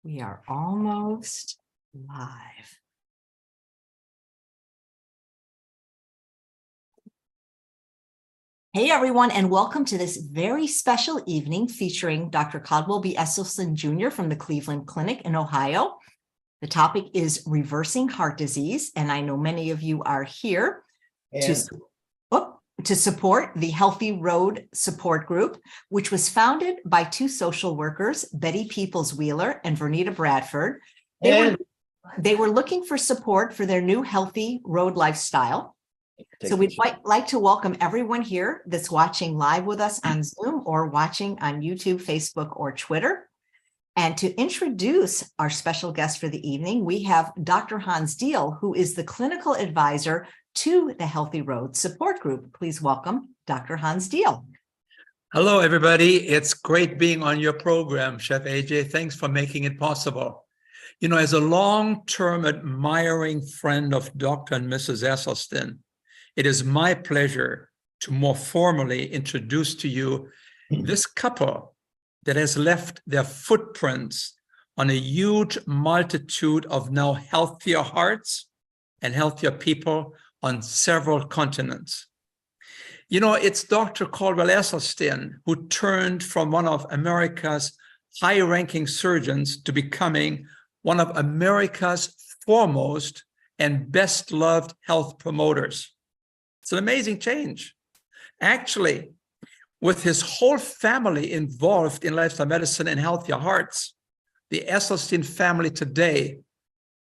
We are almost live. Hey, everyone, and welcome to this very special evening featuring Dr. Caldwell B. Esslestyn Jr. from the Cleveland Clinic in Ohio. The topic is reversing heart disease, and I know many of you are here to support the Healthy Road Support Group, which was founded by two social workers, Betty Peeples Wheeler and Vernita Bradford. They were looking for support for their new healthy road lifestyle. So we'd like to welcome everyone here that's watching live with us on Zoom or watching on YouTube, Facebook, or Twitter. And to introduce our special guest for the evening, we have Dr. Hans Diehl, who is the clinical advisor to the Healthy Road Support Group. Please welcome Dr. Hans Diehl. Hello, everybody. It's great being on your program, Chef AJ. Thanks for making it possible. You know, as a long-term admiring friend of Dr. and Mrs. Esslestyn, it is my pleasure to more formally introduce to you this couple that has left their footprints on a huge multitude of now healthier hearts and healthier people on several continents. You know, it's Dr. Caldwell Esslestyn who turned from one of America's high-ranking surgeons to becoming one of America's foremost and best-loved health promoters. It's an amazing change. Actually, with his whole family involved in lifestyle medicine and healthier hearts, the Esslestyn family today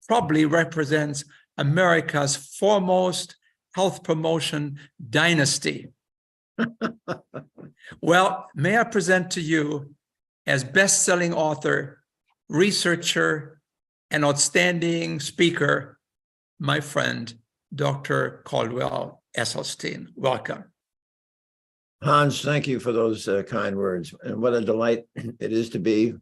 probably represents America's foremost health promotion dynasty. Well, may I present to you as best-selling author, researcher, and outstanding speaker, my friend, Dr. Caldwell Esslestyn. Welcome. Hans, thank you for those kind words. And what a delight it is to be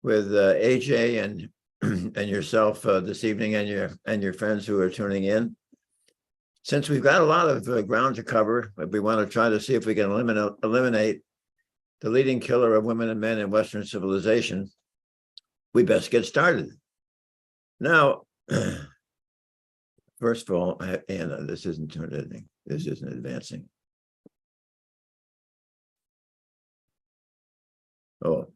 with AJ and yourself this evening and your friends who are tuning in. Since we've got a lot of ground to cover, we want to try to see if we can eliminate the leading killer of women and men in Western civilization. We best get started. Now, first of all, Anna, this isn't doing anything. This isn't advancing. Oh,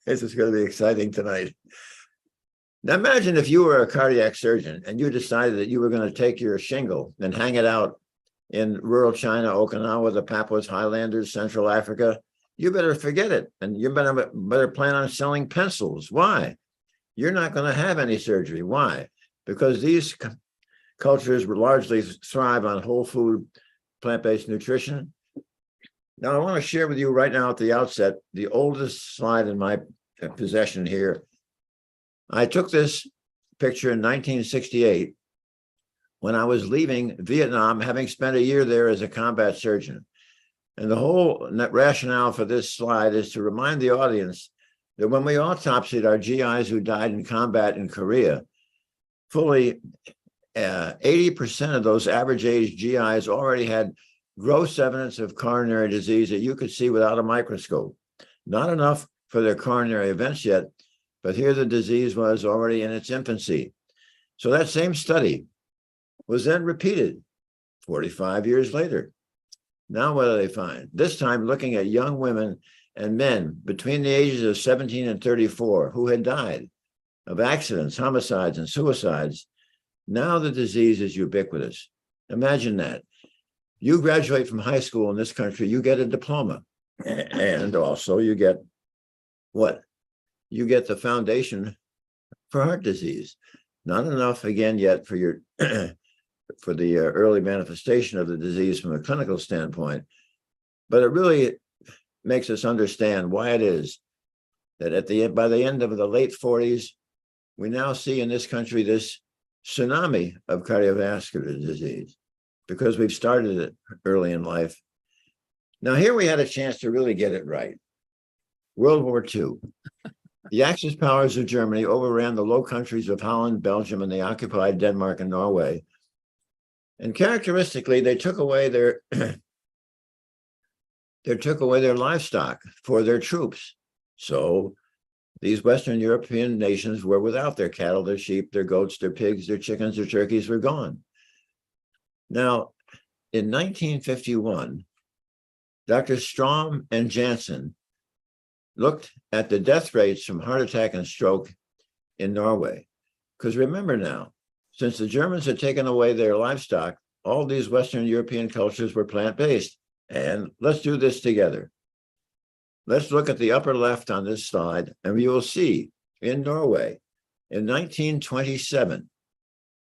this is going to be exciting tonight. Now, imagine if you were a cardiac surgeon and you decided that you were going to take your shingle and hang it out in rural China, Okinawa, the Papuas Highlanders, Central Africa. You better forget it. And you better plan on selling pencils. Why? You're not going to have any surgery. Why? Because these cultures largely thrive on whole food, plant-based nutrition. Now, I want to share with you right now at the outset, the oldest slide in my possession here. I took this picture in 1968 when I was leaving Vietnam, having spent a year there as a combat surgeon. And the whole rationale for this slide is to remind the audience that when we autopsied our GIs who died in combat in Korea, fully 80% of those average age GIs already had gross evidence of coronary disease that you could see without a microscope. Not enough for their coronary events yet, but here the disease was already in its infancy. So that same study was then repeated 45 years later. Now what do they find? This time looking at young women and men between the ages of 17 and 34 who had died of accidents, homicides, and suicides. Now the disease is ubiquitous. Imagine that. You graduate from high school in this country, you get a diploma. And also you get what? You get the foundation for heart disease. Not enough, again, yet for your for the early manifestation of the disease from a clinical standpoint. But it really makes us understand why it is that by the end of the late 40s, we now see in this country this tsunami of cardiovascular disease, because we've started it early in life. Now, here we had a chance to really get it right. World War II. The Axis powers of Germany overran the Low Countries of Holland, Belgium, and they occupied Denmark and Norway. And characteristically, they took away their livestock for their troops. So These Western European nations were without their cattle, their sheep, their goats, their pigs, their chickens, their turkeys were gone. Now, in 1951, Dr. Strom and Janssen looked at the death rates from heart attack and stroke in Norway. Because remember now, since the Germans had taken away their livestock, all these Western European cultures were plant-based. And let's do this together. Let's look at the upper left on this slide, and you will see in Norway, in 1927,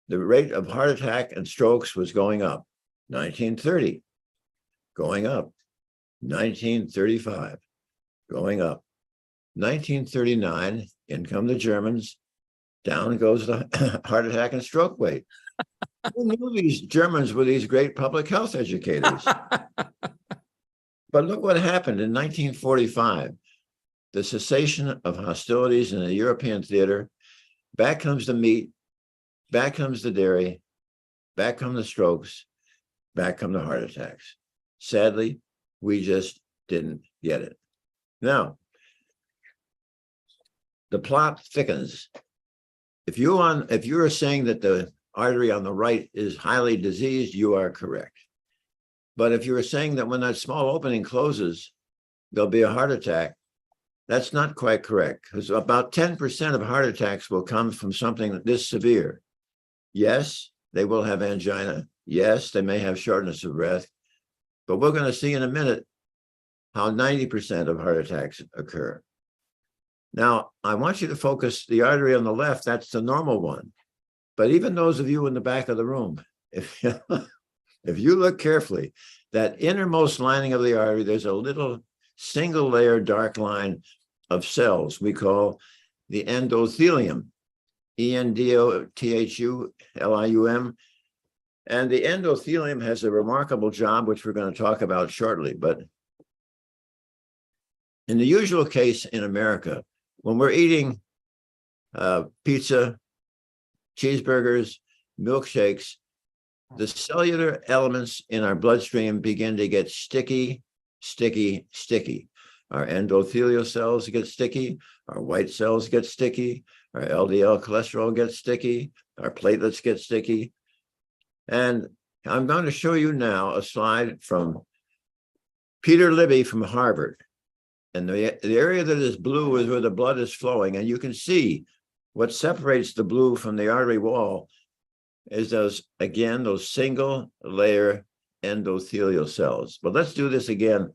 the rate of heart attack and strokes was going up. 1930, going up. 1935, going up. 1939, in come the Germans, down goes the heart attack and stroke rate. Who knew these Germans were these great public health educators? But look what happened in 1945. The cessation of hostilities in the European theater. Back comes the meat, back comes the dairy, back come the strokes, back come the heart attacks. Sadly, we just didn't get it. Now, the plot thickens. If you are saying that the artery on the right is highly diseased, you are correct. But if you are saying that when that small opening closes, there'll be a heart attack, that's not quite correct, because about 10% of heart attacks will come from something this severe. Yes, they will have angina. Yes, they may have shortness of breath. But we're going to see in a minute how 90% of heart attacks occur. Now, I want you to focus the artery on the left. That's the normal one. But even those of you in the back of the room, if you look carefully, that innermost lining of the artery, there's a little single layer dark line of cells we call the endothelium, endothelium. And the endothelium has a remarkable job, which we're going to talk about shortly. But in the usual case in America, when we're eating pizza, cheeseburgers, milkshakes, the cellular elements in our bloodstream begin to get sticky, sticky, sticky. Our endothelial cells get sticky, our white cells get sticky, our LDL cholesterol gets sticky, our platelets get sticky. And I'm going to show you now a slide from Peter Libby from Harvard. And the area that is blue is where the blood is flowing. And you can see what separates the blue from the artery wall is those single layer endothelial cells. But let's do this again,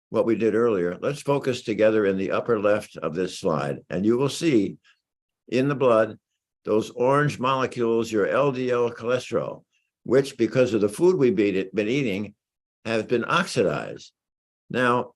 what we did earlier. Let's focus together in the upper left of this slide. And you will see in the blood, those orange molecules, your LDL cholesterol, which because of the food we've been eating, have been oxidized. Now,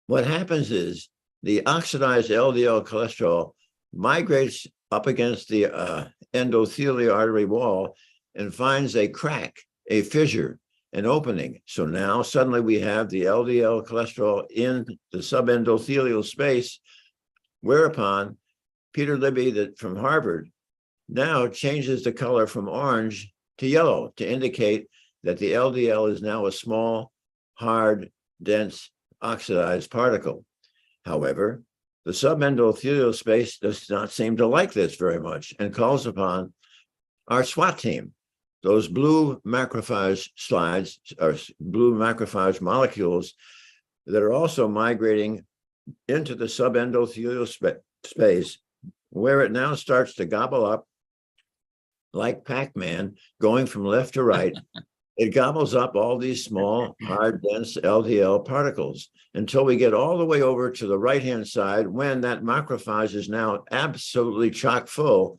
what happens is the oxidized LDL cholesterol migrates up against the endothelial artery wall and finds a crack, a fissure, an opening. So now suddenly we have the LDL cholesterol in the subendothelial space, whereupon Peter Libby from Harvard now changes the color from orange to yellow to indicate that the LDL is now a small, hard, dense, oxidized particle. However, the subendothelial space does not seem to like this very much and calls upon our SWAT team, those blue macrophage slides or blue macrophage molecules that are also migrating into the subendothelial space, where it now starts to gobble up like Pac-Man, going from left to right. It gobbles up all these small, hard, dense LDL particles until we get all the way over to the right-hand side when that macrophage is now absolutely chock full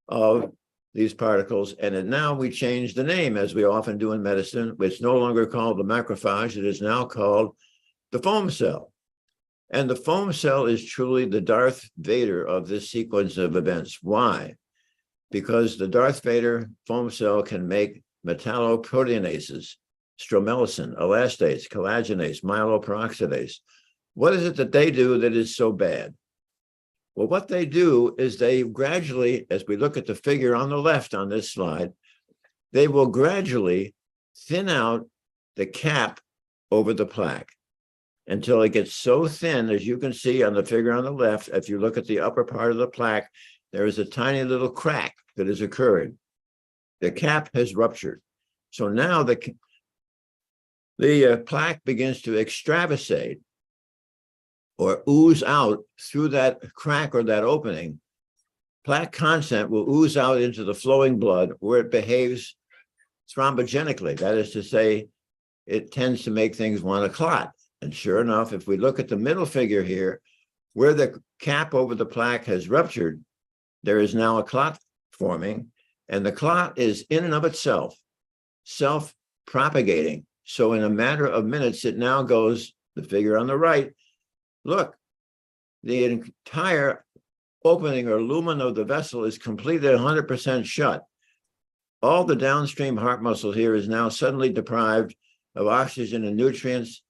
of these particles. And now we change the name, as we often do in medicine. It's no longer called the macrophage. It is now called the foam cell. And the foam cell is truly the Darth Vader of this sequence of events. Why? Because the Darth Vader foam cell can make metalloproteinases, stromelicin, elastase, collagenase, myeloperoxidase. What is it that they do that is so bad? Well, what they do is they gradually, as we look at the figure on the left on this slide, they will gradually thin out the cap over the plaque. until it gets so thin, as you can see on the figure on the left. If you look at the upper part of the plaque, there is a tiny little crack that has occurred. The cap has ruptured. So now the plaque begins to extravasate or ooze out through that crack or that opening. Plaque content will ooze out into the flowing blood where it behaves thrombogenically. That is to say, it tends to make things want to clot. And sure enough, if we look at the middle figure here, where the cap over the plaque has ruptured, there is now a clot forming, and the clot is in and of itself self-propagating. So in a matter of minutes, it now goes, the figure on the right, look, the entire opening or lumen of the vessel is completely 100% shut. All the downstream heart muscle here is now suddenly deprived of oxygen and nutrients.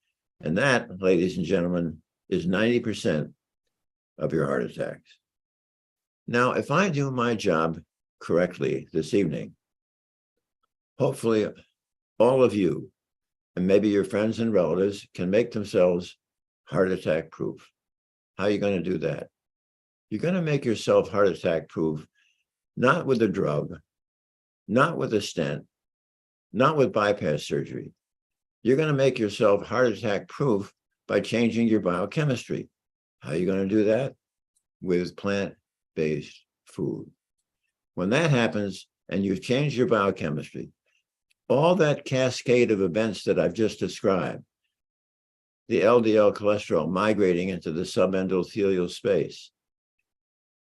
And that, ladies and gentlemen, is 90% of your heart attacks. Now, if I do my job correctly this evening, hopefully all of you, and maybe your friends and relatives, can make themselves heart attack proof. How are you going to do that? You're going to make yourself heart attack proof, not with a drug, not with a stent, not with bypass surgery. You're going to make yourself heart attack proof by changing your biochemistry. How are you going to do that? With plant-based food. When that happens and you've changed your biochemistry, all that cascade of events that I've just described, the LDL cholesterol migrating into the subendothelial space,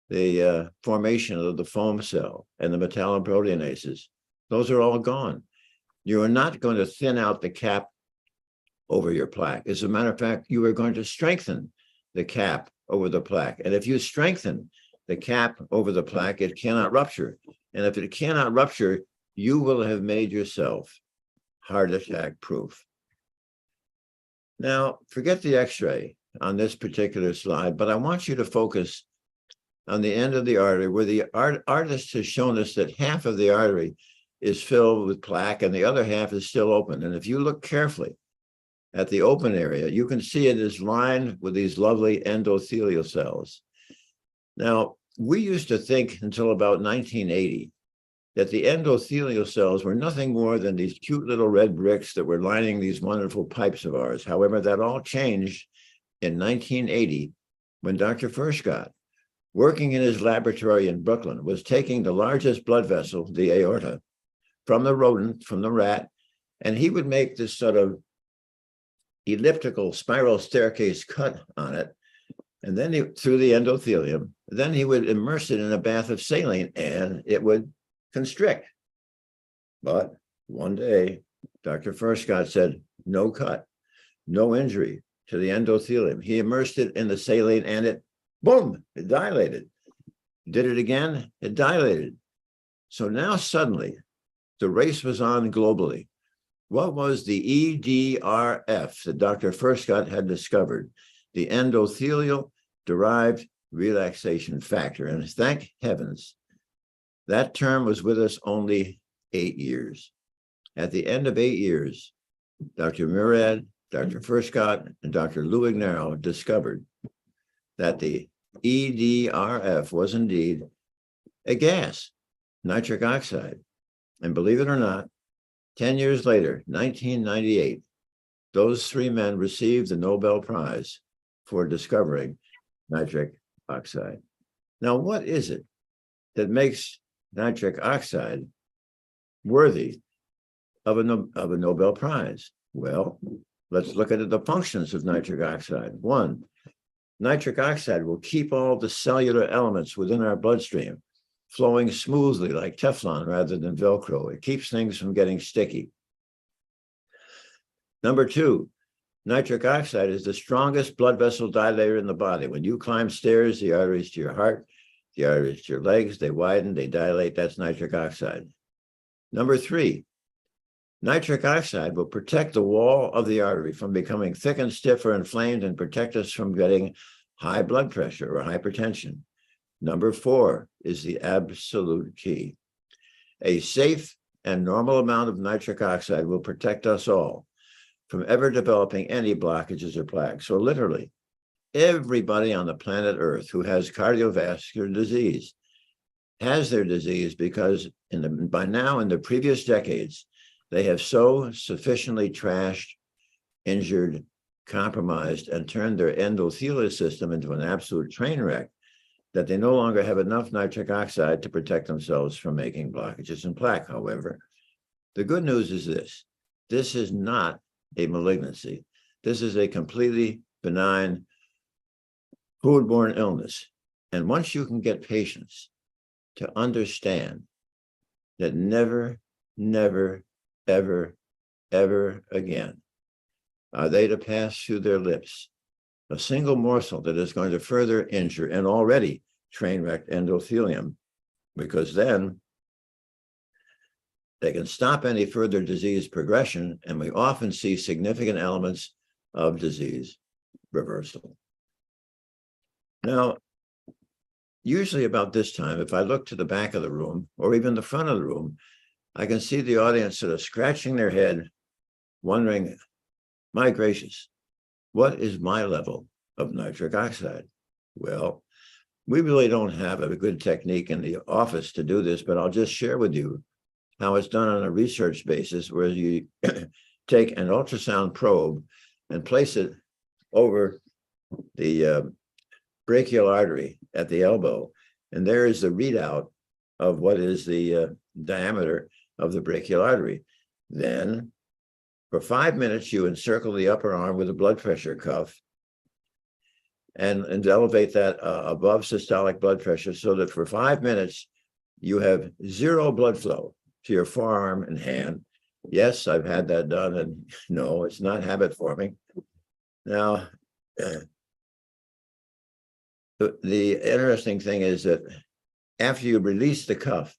the formation of the foam cell and the metalloproteinases, those are all gone. You are not going to thin out the cap over your plaque. As a matter of fact, you are going to strengthen the cap over the plaque. And if you strengthen the cap over the plaque, it cannot rupture. And if it cannot rupture, you will have made yourself heart attack proof. Now, forget the X-ray on this particular slide, but I want you to focus on the end of the artery, where the artist has shown us that half of the artery is filled with plaque and the other half is still open. And if you look carefully at the open area, you can see it is lined with these lovely endothelial cells. Now, we used to think until about 1980 that the endothelial cells were nothing more than these cute little red bricks that were lining these wonderful pipes of ours. However, that all changed in 1980 when Dr. Furchtgott, working in his laboratory in Brooklyn, was taking the largest blood vessel, the aorta, from the rodent, from the rat, and he would make this sort of elliptical spiral staircase cut on it, and then through the endothelium, then he would immerse it in a bath of saline and it would constrict. But one day, Dr. Furchtgott said, no cut, no injury to the endothelium. He immersed it in the saline and it, boom, it dilated. Did it again, it dilated. So now suddenly, the race was on globally. What was the EDRF that Dr. Furchtgott had discovered? The endothelial derived relaxation factor. And thank heavens, that term was with us only 8 years. At the end of 8 years, Dr. Murad, Dr. Furchtgott, and Dr. Luignaro discovered that the EDRF was indeed a gas, nitric oxide. And believe it or not, 10 years later, 1998, those 3 men received the Nobel Prize for discovering nitric oxide. Now, what is it that makes nitric oxide worthy of a Nobel Prize? Well, let's look at the functions of nitric oxide. 1, nitric oxide will keep all the cellular elements within our bloodstream flowing smoothly like Teflon rather than Velcro. It keeps things from getting sticky. Number 2, nitric oxide is the strongest blood vessel dilator in the body. When you climb stairs, the arteries to your heart, the arteries to your legs, they widen, they dilate. That's nitric oxide. Number 3, nitric oxide will protect the wall of the artery from becoming thick and stiff or inflamed and protect us from getting high blood pressure or hypertension. Number 4 is the absolute key. A safe and normal amount of nitric oxide will protect us all from ever developing any blockages or plaques. So literally, everybody on the planet Earth who has cardiovascular disease has their disease because by now in the previous decades, they have so sufficiently trashed, injured, compromised, and turned their endothelial system into an absolute train wreck that they no longer have enough nitric oxide to protect themselves from making blockages and plaque. However, the good news is this is not a malignancy. This is a completely benign foodborne illness. And once you can get patients to understand that never, never, ever, ever again are they to pass through their lips a single morsel that is going to further injure an already train-wrecked endothelium, because then they can stop any further disease progression, and we often see significant elements of disease reversal. Now, usually about this time, if I look to the back of the room or even the front of the room, I can see the audience sort of scratching their head, wondering, my gracious, what is my level of nitric oxide? Well, we really don't have a good technique in the office to do this, but I'll just share with you how it's done on a research basis, where you take an ultrasound probe and place it over the brachial artery at the elbow. And there is the readout of what is the diameter of the brachial artery. Then for 5 minutes, you encircle the upper arm with a blood pressure cuff and elevate that above systolic blood pressure, so that for 5 minutes, you have zero blood flow to your forearm and hand. Yes, I've had that done, and no, it's not habit forming. Now, the interesting thing is that after you release the cuff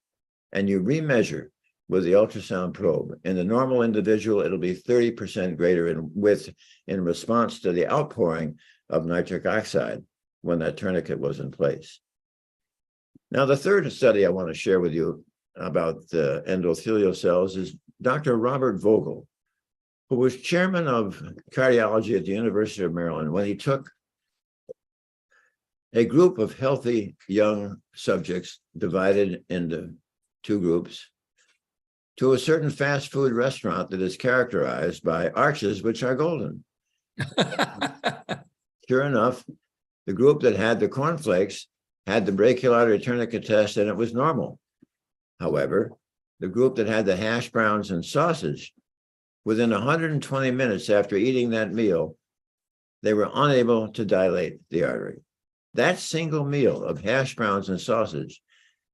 and you remeasure with the ultrasound probe, in the normal individual, it'll be 30% greater in width in response to the outpouring of nitric oxide when that tourniquet was in place. Now, the third study I want to share with you about the endothelial cells is Dr. Robert Vogel, who was chairman of cardiology at the University of Maryland, when he took a group of healthy young subjects divided into two groups to a certain fast food restaurant that is characterized by arches which are golden. Sure enough, the group that had the cornflakes had the brachial artery tourniquet test, and it was normal. However, the group that had the hash browns and sausage, within 120 minutes after eating that meal, they were unable to dilate the artery. That single meal of hash browns and sausage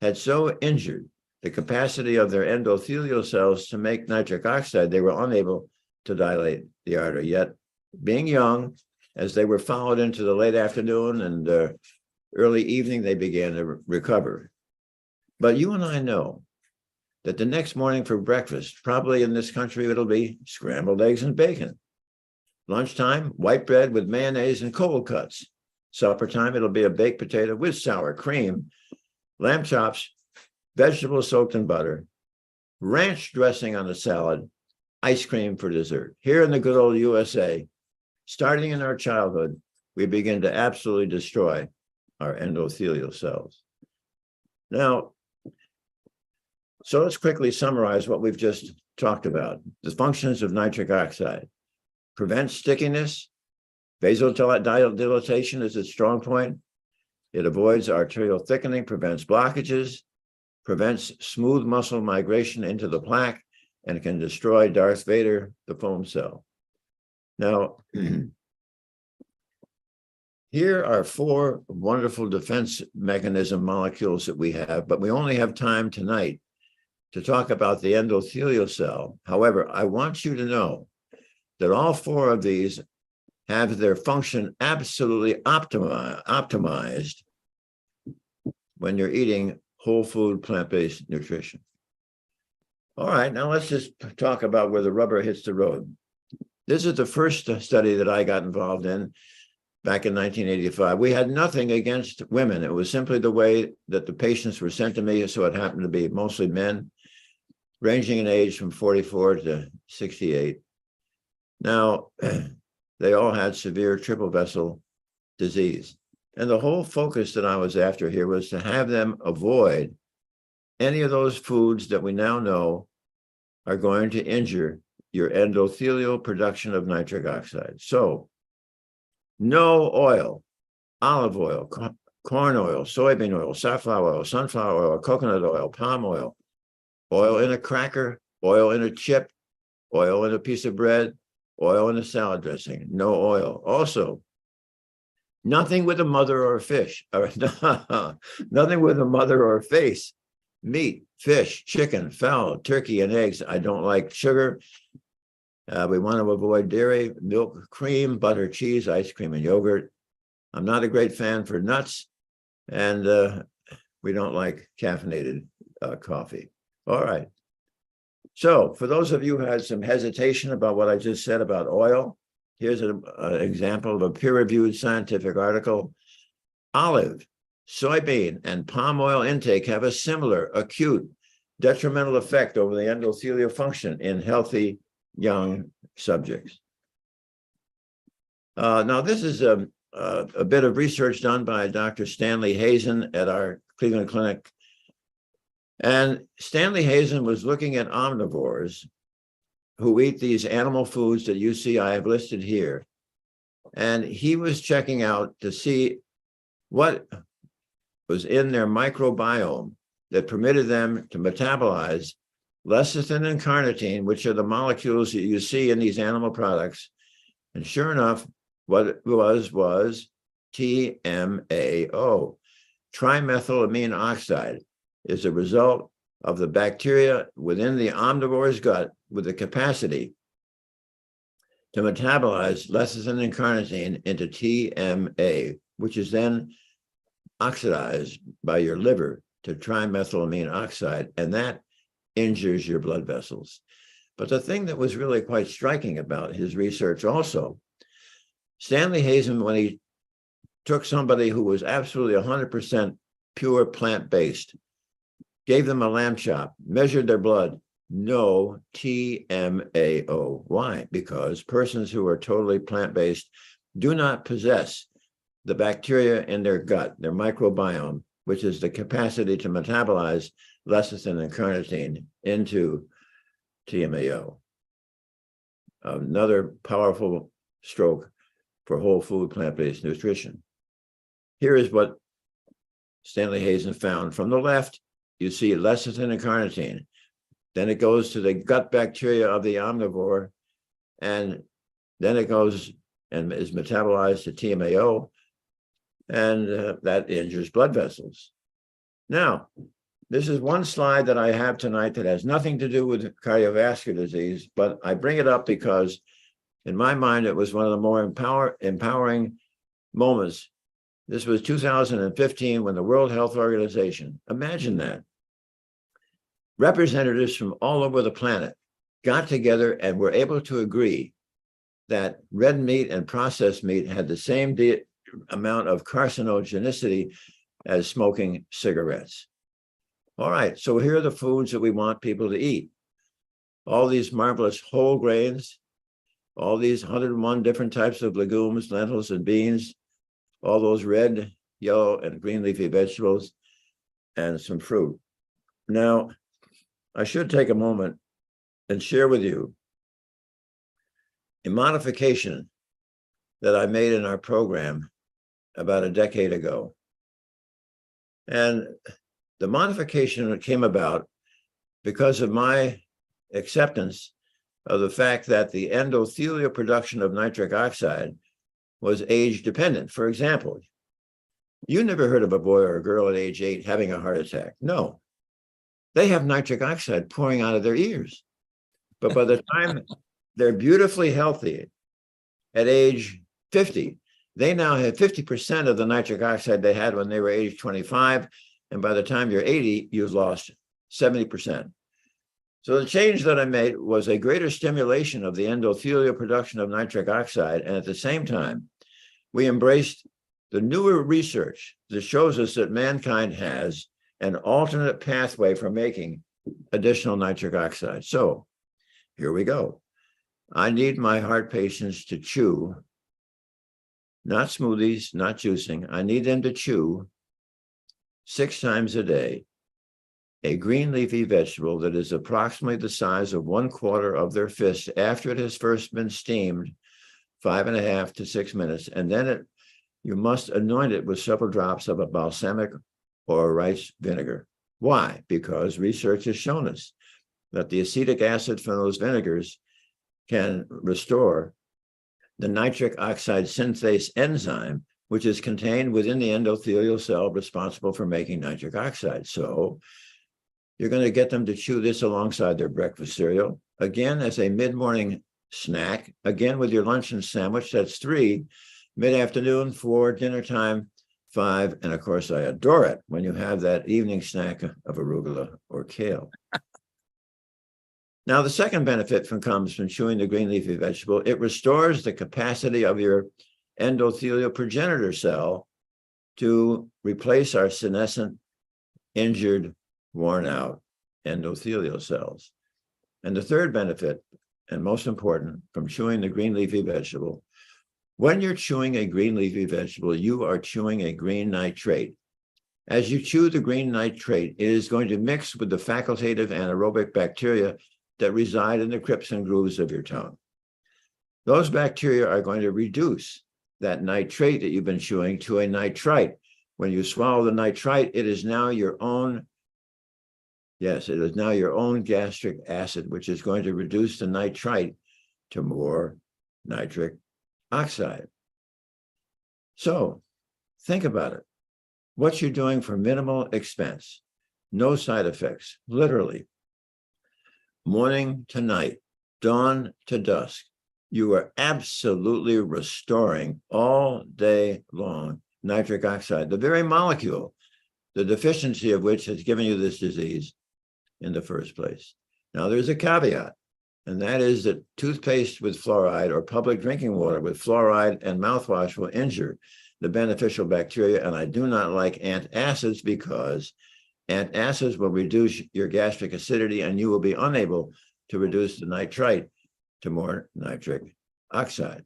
had so injured the capacity of their endothelial cells to make nitric oxide, they were unable to dilate the artery. Yet, being young, as they were followed into the late afternoon and early evening, they began to recover. But you and I know that the next morning for breakfast, probably in this country, it'll be scrambled eggs and bacon. Lunchtime, white bread with mayonnaise and cold cuts. Supper time, it'll be a baked potato with sour cream, lamb chops, vegetables soaked in butter, ranch dressing on a salad, ice cream for dessert. Here in the good old USA, starting in our childhood, we begin to absolutely destroy our endothelial cells. Now, so let's quickly summarize what we've just talked about. The functions of nitric oxide: prevent stickiness, vasodilatation is its strong point. It avoids arterial thickening, prevents blockages, prevents smooth muscle migration into the plaque, and can destroy Darth Vader, the foam cell. Now, here are 4 wonderful defense mechanism molecules that we have, but we only have time tonight to talk about the endothelial cell. However, I want you to know that all 4 of these have their function absolutely optimized when you're eating whole food, plant-based nutrition. All right, now let's just talk about where the rubber hits the road. This is the first study that I got involved in back in 1985. We had nothing against women. It was simply the way that the patients were sent to me, so it happened to be mostly men, ranging in age from 44 to 68. Now, they all had severe triple vessel disease. And the whole focus that I was after here was to have them avoid any of those foods that we now know are going to injure your endothelial production of nitric oxide. So, no oil, olive oil, corn oil, soybean oil, safflower oil, sunflower oil, coconut oil, palm oil, oil in a cracker, oil in a chip, oil in a piece of bread, oil in a salad dressing, no oil. Also, nothing with a mother or a fish, or nothing with a mother or a face. Meat, fish, chicken, fowl, turkey, and eggs. I don't like sugar. We want to avoid dairy, milk, cream, butter, cheese, ice cream, and yogurt. I'm not a great fan for nuts, and we don't like caffeinated coffee. All right. So for those of you who had some hesitation about what I just said about oil, here's an example of a peer-reviewed scientific article. Olive, soybean, and palm oil intake have a similar acute detrimental effect over the endothelial function in healthy young subjects. Now, this is a bit of research done by Dr. Stanley Hazen at our Cleveland Clinic. And Stanley Hazen was looking at omnivores who eat these animal foods that you see I have listed here. And he was checking out to see what was in their microbiome that permitted them to metabolize lecithin and carnitine, which are the molecules that you see in these animal products. And sure enough, what it was TMAO, trimethylamine oxide, is a result of the bacteria within the omnivore's gut with the capacity to metabolize lecithin and carnitine into TMA, which is then oxidized by your liver to trimethylamine oxide, and that injures your blood vessels. But the thing that was really quite striking about his research also, Stanley Hazen, when he took somebody who was absolutely 100% pure plant-based, gave them a lamb chop, measured their blood, no TMAO. Why? Because persons who are totally plant-based do not possess the bacteria in their gut, their microbiome, which is the capacity to metabolize lecithin and carnitine into TMAO. Another powerful stroke for whole food plant-based nutrition. Here is what Stanley Hazen found. From the left, you see lecithin and carnitine. Then it goes to the gut bacteria of the omnivore, and then it goes and is metabolized to TMAO, and that injures blood vessels. Now, this is one slide that I have tonight that has nothing to do with cardiovascular disease, but I bring it up because in my mind, it was one of the more empowering moments. This was 2015 when the World Health Organization, imagine that, representatives from all over the planet got together and were able to agree that red meat and processed meat had the same amount of carcinogenicity as smoking cigarettes. All right, so here are the foods that we want people to eat. All these marvelous whole grains, all these 101 different types of legumes, lentils, and beans, all those red, yellow, and green leafy vegetables, and some fruit. Now, I should take a moment and share with you a modification that I made in our program about a decade ago. And the modification came about because of my acceptance of the fact that the endothelial production of nitric oxide was age dependent. For example, you never heard of a boy or a girl at age 8 having a heart attack. No, they have nitric oxide pouring out of their ears. But by the time they're beautifully healthy at age 50, they now have 50% of the nitric oxide they had when they were age 25. And by the time you're 80, you've lost 70%. So the change that I made was a greater stimulation of the endothelial production of nitric oxide. And at the same time, we embraced the newer research that shows us that mankind has an alternate pathway for making additional nitric oxide. So here we go. I need my heart patients to chew, not smoothies, not juicing. I need them to chew 6 times a day a green leafy vegetable that is approximately the size of 1/4 of their fist after it has first been steamed 5.5 to 6 minutes. And then you must anoint it with several drops of a balsamic or rice vinegar. Why? Because research has shown us that the acetic acid from those vinegars can restore the nitric oxide synthase enzyme, which is contained within the endothelial cell responsible for making nitric oxide. So you're going to get them to chew this alongside their breakfast cereal, again as a mid-morning snack, again with your lunch and sandwich, that's 3, mid-afternoon 4, dinner time 5, and of course I adore it when you have that evening snack of arugula or kale. Now, the second benefit comes from chewing the green leafy vegetable. It restores the capacity of your endothelial progenitor cell to replace our senescent, injured, worn out endothelial cells. And the third benefit, and most important, from chewing the green leafy vegetable, when you're chewing a green leafy vegetable, you are chewing a green nitrate. As you chew the green nitrate, it is going to mix with the facultative anaerobic bacteria that reside in the crypts and grooves of your tongue. Those bacteria are going to reduce that nitrate that you've been chewing to a nitrite. When you swallow the nitrite, it is now your own, yes, it is now your own gastric acid, which is going to reduce the nitrite to more nitric oxide. So think about it. What you're doing for minimal expense, no side effects, literally. Morning to night, dawn to dusk, you are absolutely restoring all day long nitric oxide, the very molecule, the deficiency of which has given you this disease in the first place. Now, there's a caveat, and that is that toothpaste with fluoride or public drinking water with fluoride and mouthwash will injure the beneficial bacteria. And I do not like antacids because antacids will reduce your gastric acidity and you will be unable to reduce the nitrite to more nitric oxide.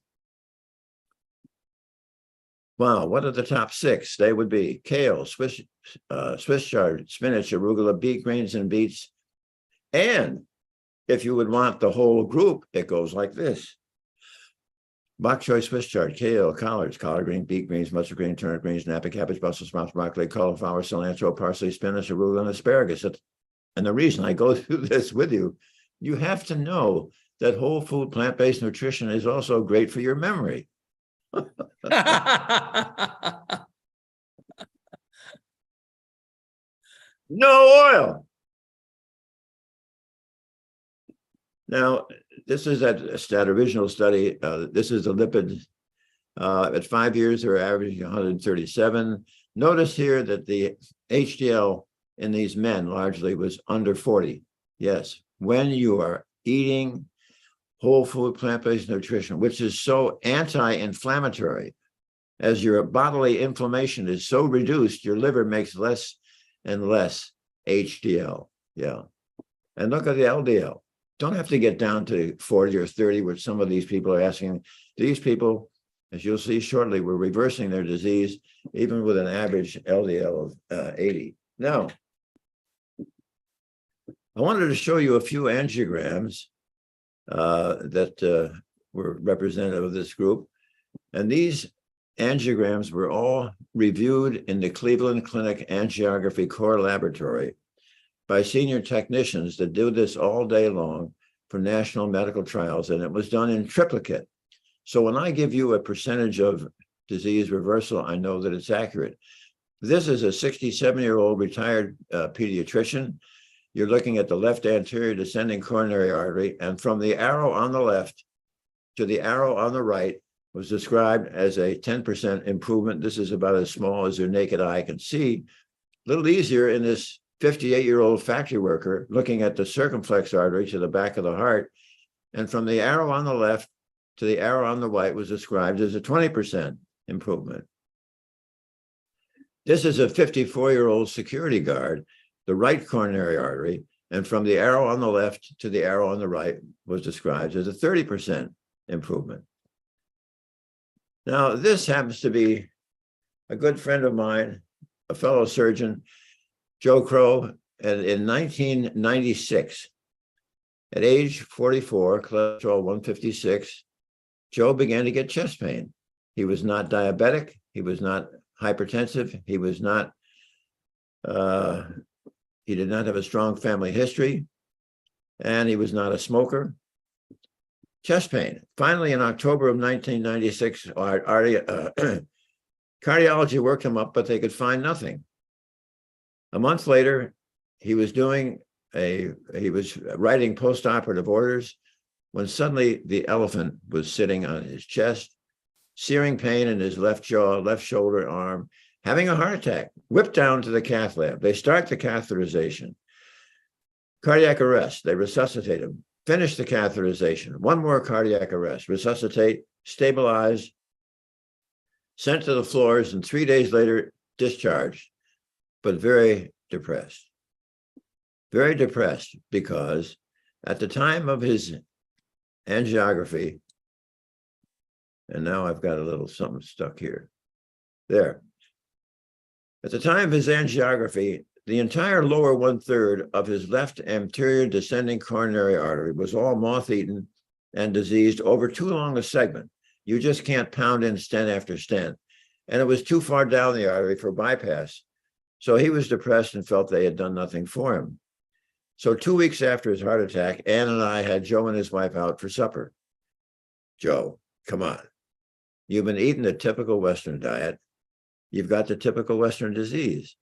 Wow, what are the top 6? They would be kale, Swiss chard, spinach, arugula, beet greens, and beets. And if you would want the whole group, it goes like this. Bok choy, Swiss chard, kale, collards, collard green, beet greens, mustard green, turnip greens, napa cabbage, Brussels sprouts, broccoli, cauliflower, cilantro, parsley, spinach, arugula, and asparagus. And the reason I go through this with you, you have to know that whole food plant-based nutrition is also great for your memory. No oil. Now, this is that original study. This is the lipids. At 5 years, they're averaging 137. Notice here that the HDL in these men largely was under 40. Yes, when you are eating whole food plant-based nutrition, which is so anti-inflammatory, as your bodily inflammation is so reduced, your liver makes less and less HDL. Yeah. And look at the LDL. Don't have to get down to 40 or 30, which some of these people are asking. These people, as you'll see shortly, were reversing their disease, even with an average LDL of 80. Now, I wanted to show you a few angiograms that were representative of this group. And these angiograms were all reviewed in the Cleveland Clinic Angiography Core Laboratory by senior technicians that do this all day long for national medical trials, and it was done in triplicate. So when I give you a percentage of disease reversal, I know that it's accurate. This is a 67-year-old retired pediatrician. You're looking at the left anterior descending coronary artery, and from the arrow on the left to the arrow on the right was described as a 10% improvement. This is about as small as your naked eye can see. A little easier in this 58-year-old factory worker looking at the circumflex artery to the back of the heart. And from the arrow on the left to the arrow on the right was described as a 20% improvement. This is a 54-year-old security guard. The right coronary artery And from the arrow on the left to the arrow on the right was described as a 30% improvement. Now, this happens to be a good friend of mine, a fellow surgeon, Joe Crow, and in 1996, at age 44, cholesterol 156, Joe began to get chest pain. He was not diabetic. He was not hypertensive. He was not, he did not have a strong family history, and he was not a smoker. Chest pain. Finally, in October of 1996, cardiology worked him up, but they could find nothing. A month later, he was writing post-operative orders when suddenly the elephant was sitting on his chest, searing pain in his left jaw, left shoulder, arm, having a heart attack, whipped down to the cath lab. They start the catheterization. Cardiac arrest, they resuscitate him, finish the catheterization, one more cardiac arrest, resuscitate, stabilize, sent to the floors, and 3 days later, discharged, but very depressed. Very depressed because at the time of his angiography, and now I've got a little something stuck here. There. At the time of his angiography, the entire lower 1/3 of his left anterior descending coronary artery was all moth-eaten and diseased over too long a segment. You just can't pound in stent after stent. And it was too far down the artery for bypass. So he was depressed and felt they had done nothing for him. So 2 weeks after his heart attack, Ann and I had Joe and his wife out for supper. Joe, come on. You've been eating the typical Western diet. You've got the typical Western disease.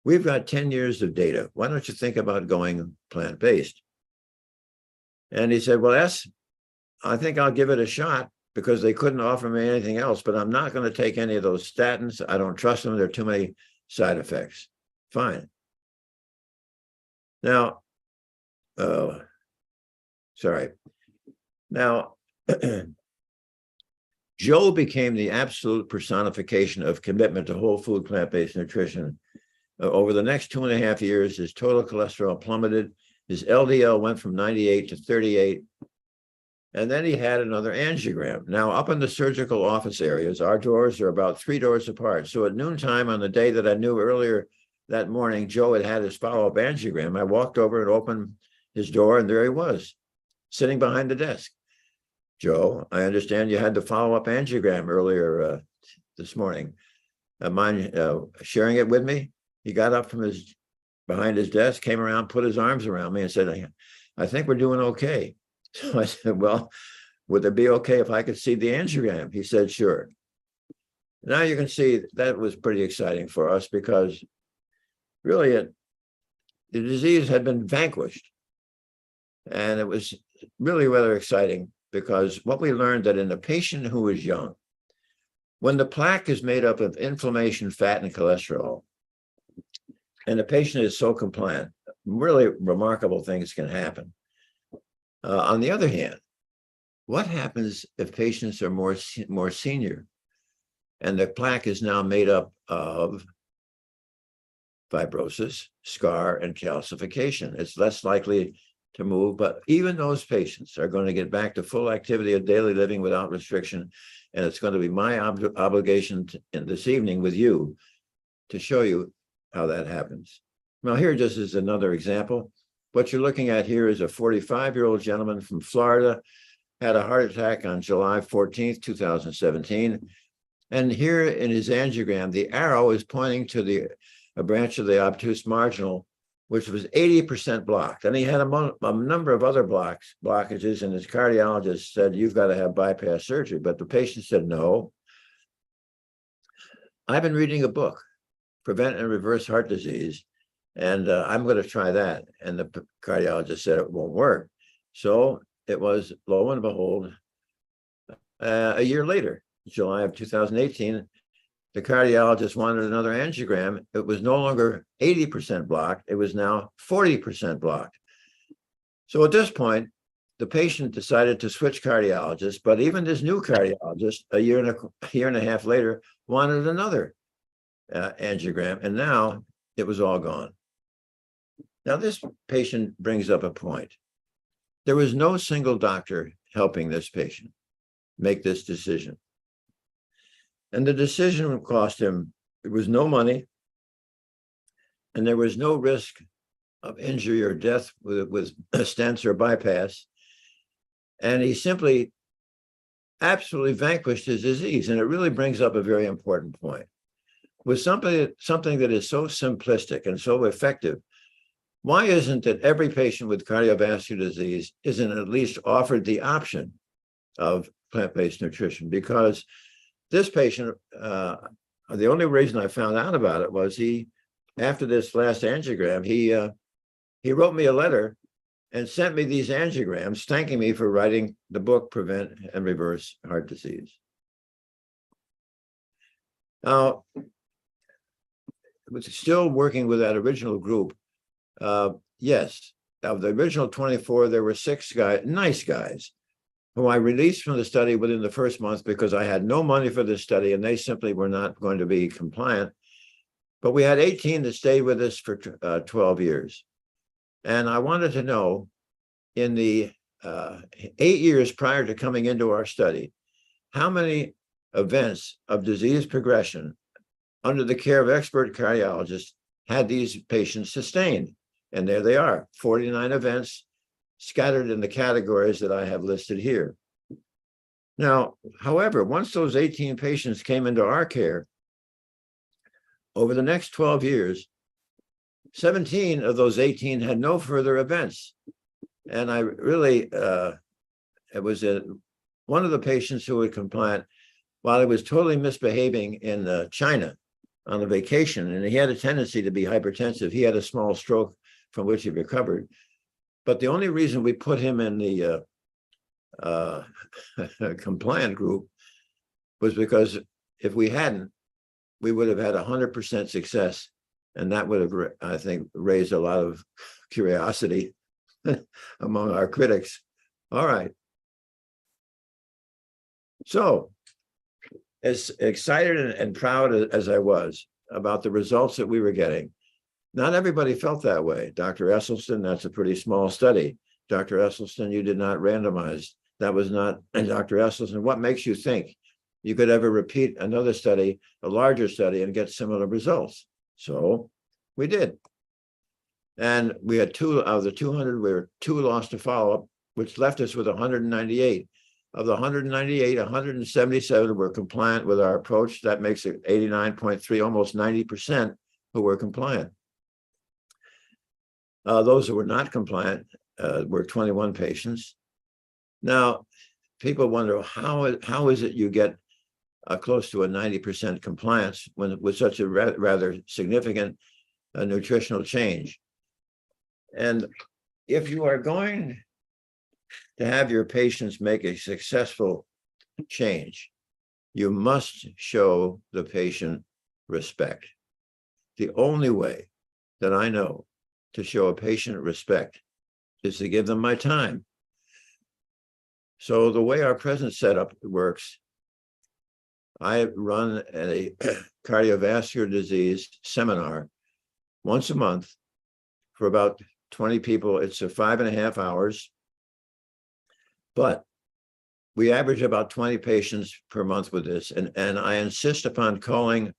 We've got 10 years of data. Why don't you think about going plant-based? And he said, well, I think I'll give it a shot because they couldn't offer me anything else, but I'm not going to take any of those statins. I don't trust them. There are too many side effects. Fine. Now, sorry. Now, Joe became the absolute personification of commitment to whole food plant-based nutrition. Over the next 2.5 years, his total cholesterol plummeted. His LDL went from 98 to 38. And then he had another angiogram. Now, up in the surgical office areas, our doors are about 3 doors apart. So at noontime on the day that I knew earlier that morning, Joe had his follow-up angiogram, I walked over and opened his door, and there he was, sitting behind the desk. Joe, I understand you had the follow-up angiogram earlier this morning. Mind sharing it with me? He got up from behind his desk, came around, put his arms around me and said, I think we're doing okay. So I said, well, would it be okay if I could see the angiogram? He said, sure. Now you can see that was pretty exciting for us because really the disease had been vanquished. And it was really rather exciting because what we learned that in a patient who is young, when the plaque is made up of inflammation, fat, and cholesterol, and the patient is so compliant, really remarkable things can happen. On the other hand, what happens if patients are more senior and the plaque is now made up of fibrosis, scar, and calcification? It's less likely to move, but even those patients are going to get back to full activity of daily living without restriction. And it's going to be my obligation this evening with you to show you how that happens. Now, here just is another example. What you're looking at here is a 45-year-old gentleman from Florida, had a heart attack on July 14th, 2017. And here in his angiogram, the arrow is pointing to a branch of the obtuse marginal, which was 80% blocked. And he had a number of other blockages, and his cardiologist said, you've got to have bypass surgery. But the patient said, no. I've been reading a book, Prevent and Reverse Heart Disease, and I'm going to try that. And the cardiologist said it won't work. So it was, lo and behold, a year later, July of 2018, the cardiologist wanted another angiogram. It was no longer 80% blocked. It was now 40% blocked. So at this point, the patient decided to switch cardiologists, but even this new cardiologist, a year and a half later, wanted another angiogram, and now it was all gone. Now, this patient brings up a point. There was no single doctor helping this patient make this decision. And the decision cost him, it was no money, and there was no risk of injury or death with stents or bypass. And he simply absolutely vanquished his disease. And it really brings up a very important point. With something that is so simplistic and so effective, why isn't it every patient with cardiovascular disease isn't at least offered the option of plant-based nutrition? Because this patient, the only reason I found out about it was after this last angiogram, he wrote me a letter and sent me these angiograms, thanking me for writing the book, Prevent and Reverse Heart Disease. Now, still working with that original group, yes, of the original 24, there were 6 guys, nice guys, who I released from the study within the first month because I had no money for this study and they simply were not going to be compliant. But we had 18 that stayed with us for 12 years. And I wanted to know, in the 8 years prior to coming into our study, how many events of disease progression under the care of expert cardiologists had these patients sustained. And there they are, 49 events scattered in the categories that I have listed here. Now, however, once those 18 patients came into our care, over the next 12 years, 17 of those 18 had no further events. And I really, it was one of the patients who was compliant while he was totally misbehaving in China on a vacation, and he had a tendency to be hypertensive. He had a small stroke from which he recovered. But the only reason we put him in the compliant group was because if we hadn't, we would have had 100% success. And that would have, I think, raised a lot of curiosity among our critics. All right. So, as excited and proud as I was about the results that we were getting, not everybody felt that way. Dr. Esslestyn, that's a pretty small study. Dr. Esslestyn, you did not randomize. That was not, and Dr. Esslestyn, what makes you think you could ever repeat another study, a larger study, and get similar results? So we did. And we had 2 out of the 200, we were 2 lost to follow-up, which left us with 198. Of the 198, 177 were compliant with our approach. That makes it 89.3, almost 90% who were compliant. Those who were not compliant were 21 patients. Now, people wonder, how is it you get close to a 90% compliance with such a rather significant nutritional change? And if you are going to have your patients make a successful change, you must show the patient respect. The only way that I know to show a patient respect is to give them my time. So the way our present setup works, I run a cardiovascular disease seminar once a month for about 20 people. It's 5.5 hours. But we average about 20 patients per month with this. And I insist upon calling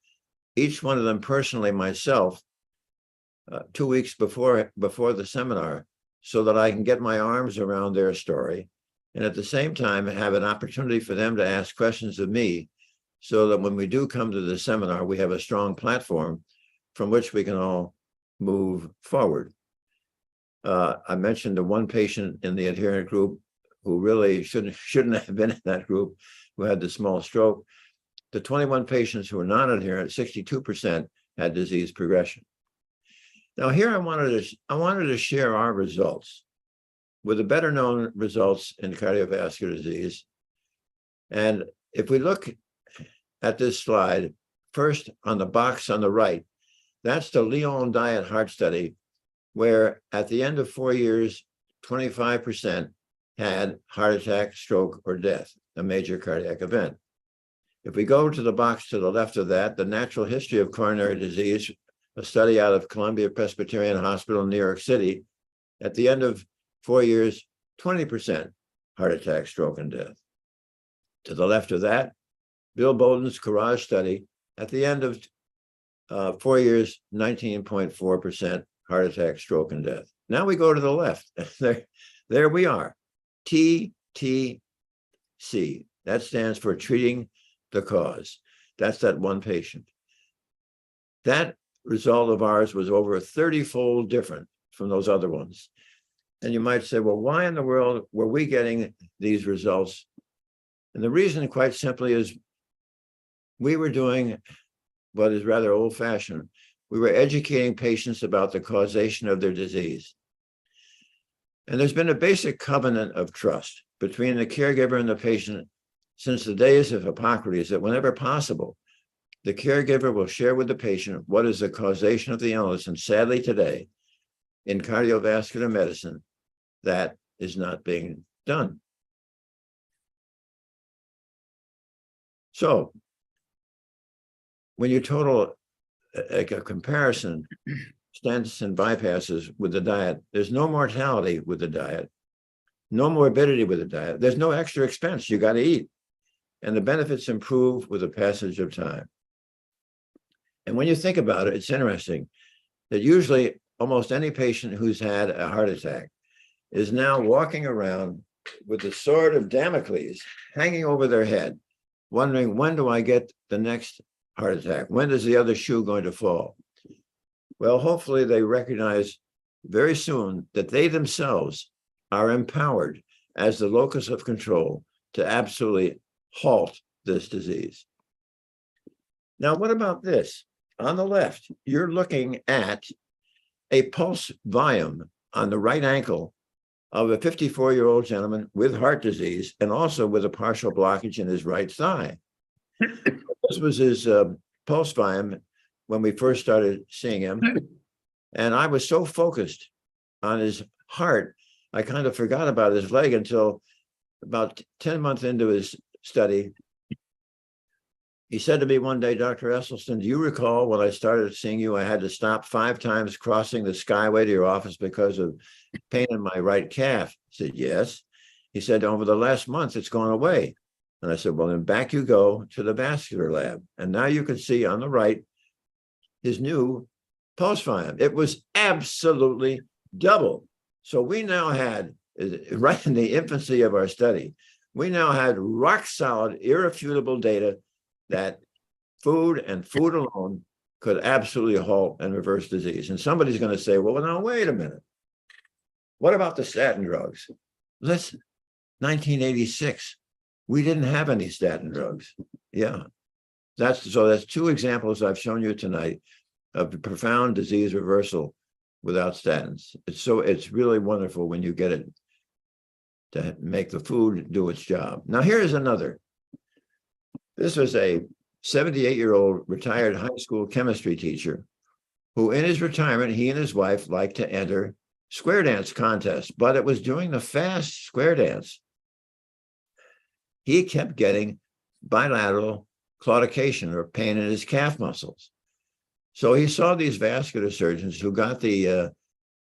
each one of them personally myself 2 weeks before the seminar, so that I can get my arms around their story. And at the same time, have an opportunity for them to ask questions of me, so that when we do come to the seminar, we have a strong platform from which we can all move forward. I mentioned the one patient in the adherent group who really shouldn't have been in that group, who had the small stroke. The 21 patients who were non-adherent, 62% had disease progression. Now here I wanted to share our results with the better known results in cardiovascular disease. And if we look at this slide, first on the box on the right, that's the Lyon Diet Heart Study, where at the end of 4 years, 25% had heart attack, stroke, or death, a major cardiac event. If we go to the box to the left of that, the natural history of coronary disease, a study out of Columbia Presbyterian Hospital in New York City. At the end of 4 years, 20% heart attack, stroke, and death. To the left of that, Bill Bolden's Courage study. At the end of 4 years, 19.4% heart attack, stroke, and death. Now we go to the left. There we are. TTC. That stands for treating the cause. That's that one patient. That result of ours was over 30-fold different from those other ones. And you might say, well, why in the world were we getting these results? And the reason, quite simply, is we were doing what is rather old-fashioned. We were educating patients about the causation of their disease. And there's been a basic covenant of trust between the caregiver and the patient since the days of Hippocrates, that whenever possible, the caregiver will share with the patient what is the causation of the illness. And sadly today, in cardiovascular medicine, that is not being done. So when you total a comparison, stents and bypasses with the diet, there's no mortality with the diet, no morbidity with the diet. There's no extra expense. You got to eat. And the benefits improve with the passage of time. And when you think about it, it's interesting that usually almost any patient who's had a heart attack is now walking around with the sword of Damocles hanging over their head, wondering, when do I get the next heart attack? When is the other shoe going to fall? Well, hopefully they recognize very soon that they themselves are empowered as the locus of control to absolutely halt this disease. Now, what about this? On the left, you're looking at a pulse volume on the right ankle of a 54-year-old gentleman with heart disease and also with a partial blockage in his right thigh. This was his pulse volume when we first started seeing him. And I was so focused on his heart, I kind of forgot about his leg until about 10 months into his study. He said to me one day, Dr. Esslestyn, do you recall when I started seeing you, I had to stop 5 times crossing the skyway to your office because of pain in my right calf? I said, yes. He said, over the last month, it's gone away. And I said, well, then back you go to the vascular lab. And now you can see on the right, his new pulse volume. It was absolutely double. So we now had, right in the infancy of our study, we now had rock solid, irrefutable data that food and food alone could absolutely halt and reverse disease. And somebody's going to say, well, now, wait a minute. What about the statin drugs? Listen, 1986, we didn't have any statin drugs. Yeah. That's 2 examples I've shown you tonight of profound disease reversal without statins. It's really wonderful when you get it to make the food do its job. Now, here's another. This was a 78-year-old retired high school chemistry teacher who, in his retirement, he and his wife liked to enter square dance contests, but it was during the fast square dance. He kept getting bilateral claudication, or pain in his calf muscles. So he saw these vascular surgeons who got the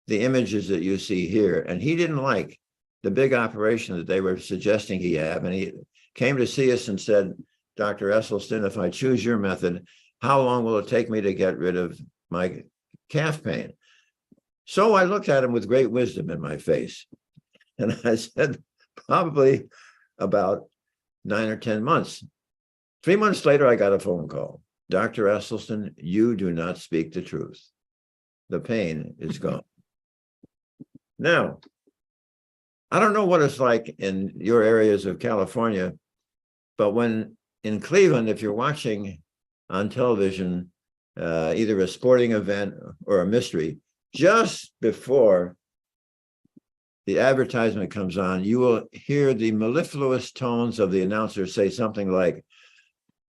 images that you see here, and he didn't like the big operation that they were suggesting he have. And he came to see us and said, Dr. Esslestyn, if I choose your method, how long will it take me to get rid of my calf pain? So I looked at him with great wisdom in my face. And I said, probably about 9 or 10 months. 3 months later, I got a phone call. Dr. Esslestyn, you do not speak the truth. The pain is gone. Now, I don't know what it's like in your areas of California, but when in Cleveland, if you're watching on television, either a sporting event or a mystery, just before the advertisement comes on, you will hear the mellifluous tones of the announcer say something like,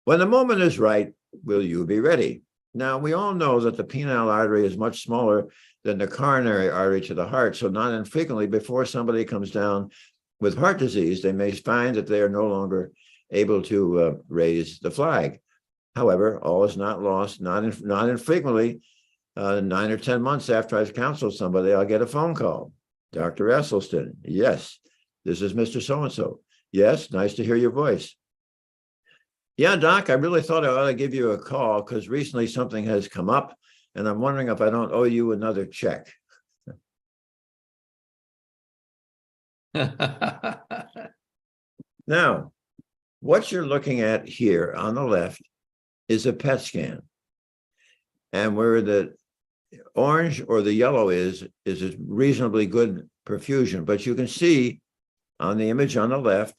when the moment is right, will you be ready? Now, we all know that the penile artery is much smaller than the coronary artery to the heart. So not infrequently, before somebody comes down with heart disease, they may find that they are no longer able to raise the flag. However, all is not lost. Not infrequently, 9 or 10 months after I've counseled somebody, I'll get a phone call. Dr. Esslestyn, yes, this is Mr. So-and-so. Yes, nice to hear your voice. Yeah, Doc, I really thought I ought to give you a call because recently something has come up and I'm wondering if I don't owe you another check. Now, what you're looking at here on the left is a PET scan. And where the orange or the yellow is a reasonably good perfusion. But you can see on the image on the left,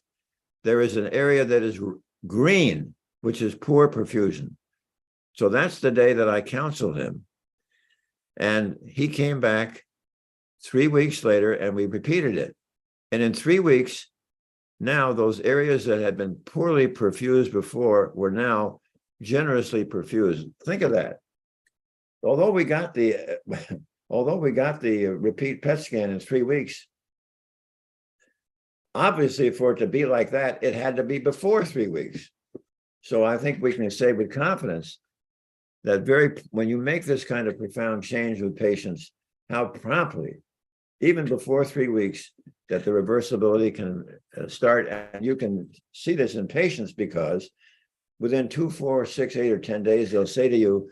there is an area that is green, which is poor perfusion. So that's the day that I counseled him. And he came back 3 weeks later and we repeated it. And in 3 weeks, now those areas that had been poorly perfused before were now generously perfused. Think of that. Although we got the repeat PET scan in 3 weeks, obviously for it to be like that, it had to be before 3 weeks. So I think we can say with confidence that when you make this kind of profound change with patients, how promptly, even before 3 weeks, that the reversibility can start. And you can see this in patients because within 2, 4, 6, 8, or 10 days, they'll say to you,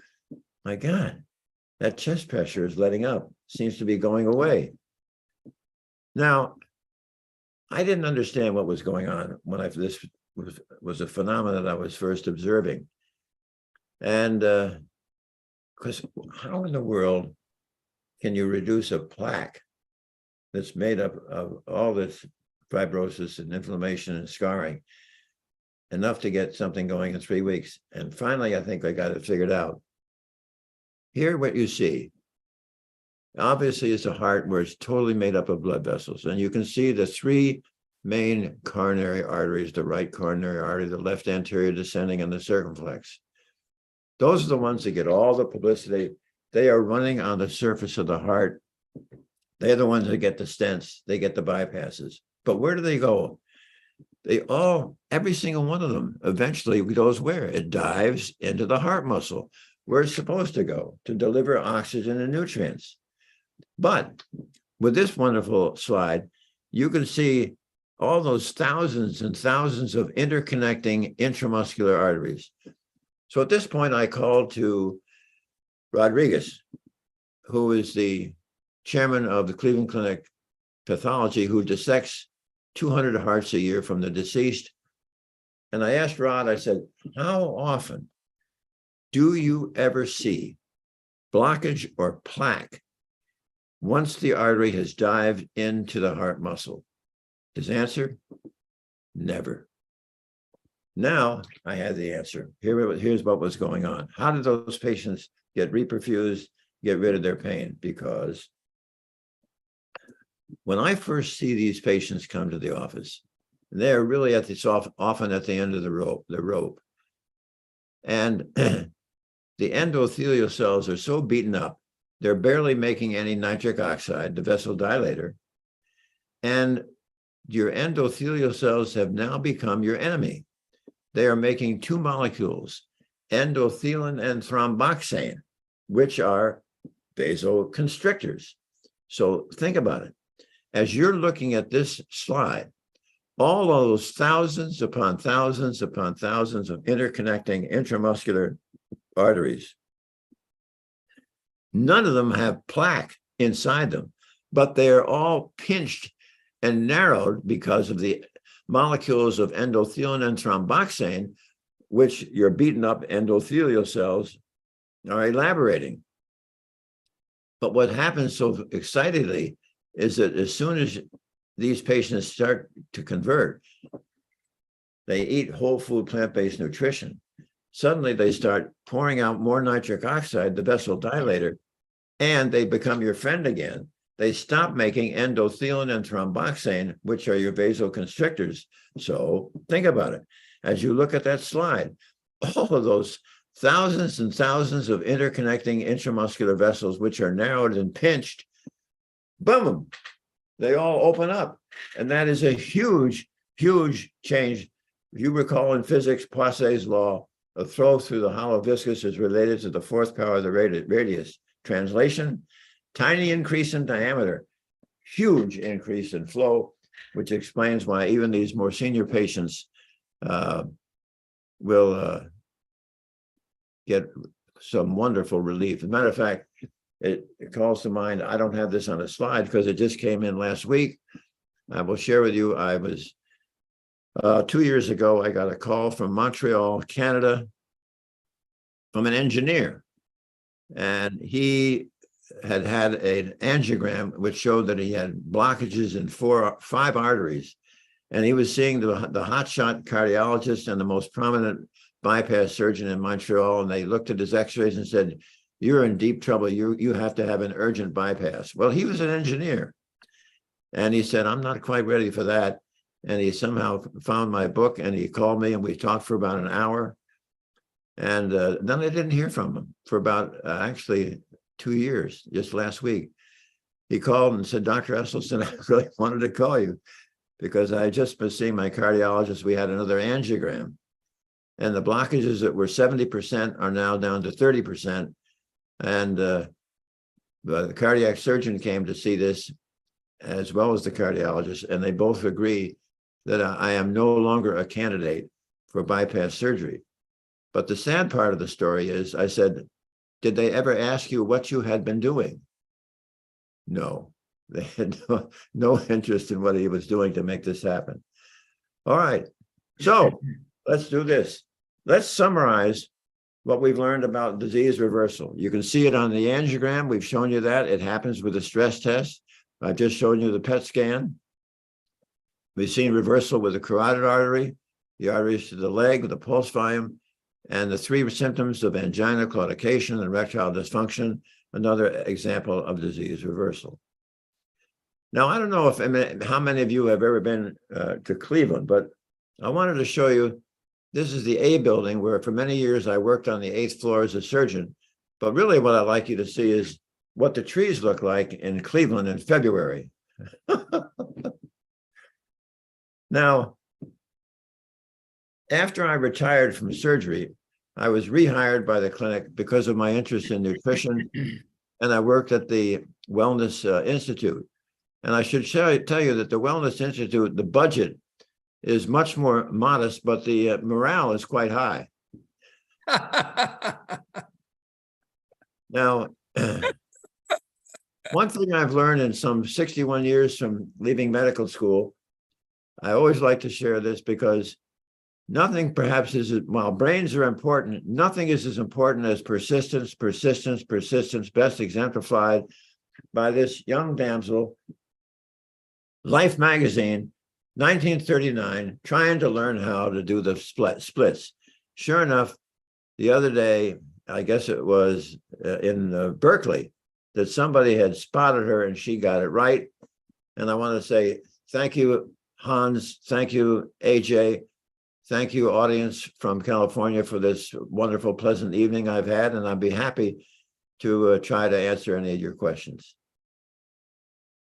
my God, that chest pressure is letting up, seems to be going away. Now, I didn't understand what was going on when this was a phenomenon that I was first observing. And because how in the world can you reduce a plaque that's made up of all this fibrosis and inflammation and scarring enough to get something going in 3 weeks? And finally, I think I got it figured out. Here, what you see, obviously, is a heart where it's totally made up of blood vessels. And you can see the 3 main coronary arteries, the right coronary artery, the left anterior descending, and the circumflex. Those are the ones that get all the publicity. They are running on the surface of the heart. They're the ones that get the stents. They get the bypasses. But where do they go? Every single one of them eventually goes where? It dives into the heart muscle, where it's supposed to go, to deliver oxygen and nutrients. But with this wonderful slide, you can see all those thousands and thousands of interconnecting intramuscular arteries. So at this point, I called to Rodriguez, who is the chairman of the Cleveland Clinic Pathology, who dissects 200 hearts a year from the deceased. And I asked Rod, I said, how often do you ever see blockage or plaque once the artery has dived into the heart muscle? His answer, never. Now I had the answer. Here's what was going on. How did those patients get reperfused, get rid of their pain? Because when I first see these patients come to the office, they're really often at the end of the rope. And the endothelial cells are so beaten up, they're barely making any nitric oxide, the vessel dilator. And your endothelial cells have now become your enemy. They are making 2 molecules, endothelin and thromboxane, which are vasoconstrictors. So think about it. As you're looking at this slide, all of those thousands upon thousands upon thousands of interconnecting intramuscular arteries, none of them have plaque inside them, but they are all pinched and narrowed because of the molecules of endothelin and thromboxane, which your beaten up endothelial cells are elaborating. But what happens so excitedly is that as soon as these patients start to convert, they eat whole food plant-based nutrition. Suddenly they start pouring out more nitric oxide, the vessel dilator, and they become your friend again. They stop making endothelin and thromboxane, which are your vasoconstrictors. So think about it. As you look at that slide, all of those thousands and thousands of interconnecting intramuscular vessels, which are narrowed and pinched, boom, they all open up. And that is a huge, huge change. If you recall in physics, Poiseuille's law, a throw through the hollow viscous is related to the 4th power of the radius. Translation, tiny increase in diameter, huge increase in flow, which explains why even these more senior patients will get some wonderful relief. As a matter of fact, it calls to mind, I don't have this on a slide because it just came in last week. I will share with you, I was 2 years ago, I got a call from Montreal, Canada, from an engineer. And he had an angiogram which showed that he had blockages in 5 arteries. And he was seeing the hotshot cardiologist and the most prominent bypass surgeon in Montreal. And they looked at his x-rays and said, "You're in deep trouble. You have to have an urgent bypass." Well, he was an engineer. And he said, "I'm not quite ready for that." And he somehow found my book and he called me and we talked for about an hour. And then I didn't hear from him for about actually 2 years, just last week. He called and said, "Dr. Esslestyn, I really wanted to call you because I just been seeing my cardiologist. We had another angiogram. And the blockages that were 70% are now down to 30%. And the cardiac surgeon came to see this as well as the cardiologist. And they both agree that I am no longer a candidate for bypass surgery." But the sad part of the story is, I said, "Did they ever ask you what you had been doing?" No, they had no interest in what he was doing to make this happen. All right, so let's do this. Let's summarize what we've learned about disease reversal. You can see it on the angiogram. We've shown you that. It happens with a stress test. I've just shown you the PET scan. We've seen reversal with the carotid artery, the arteries to the leg, the pulse volume, and the 3 symptoms of angina, claudication, and erectile dysfunction, another example of disease reversal. Now, I don't know how many of you have ever been to Cleveland, but I wanted to show you, this is the A building where for many years I worked on the 8th floor as a surgeon. But really what I'd like you to see is what the trees look like in Cleveland in February. Now, after I retired from surgery, I was rehired by the clinic because of my interest in nutrition, and I worked at the Wellness Institute. And I should tell you that the Wellness Institute, the budget is much more modest, but the morale is quite high. Now, one thing I've learned in some 61 years from leaving medical school, I always like to share this because nothing perhaps is, while brains are important, nothing is as important as persistence, persistence, persistence, best exemplified by this young damsel, Life magazine, 1939, trying to learn how to do the splits. Sure enough, the other day, I guess it was in Berkeley, that somebody had spotted her and she got it right. And I want to say thank you, Hans. Thank you, AJ. Thank you, audience from California, for this wonderful, pleasant evening I've had. And I'd be happy to try to answer any of your questions.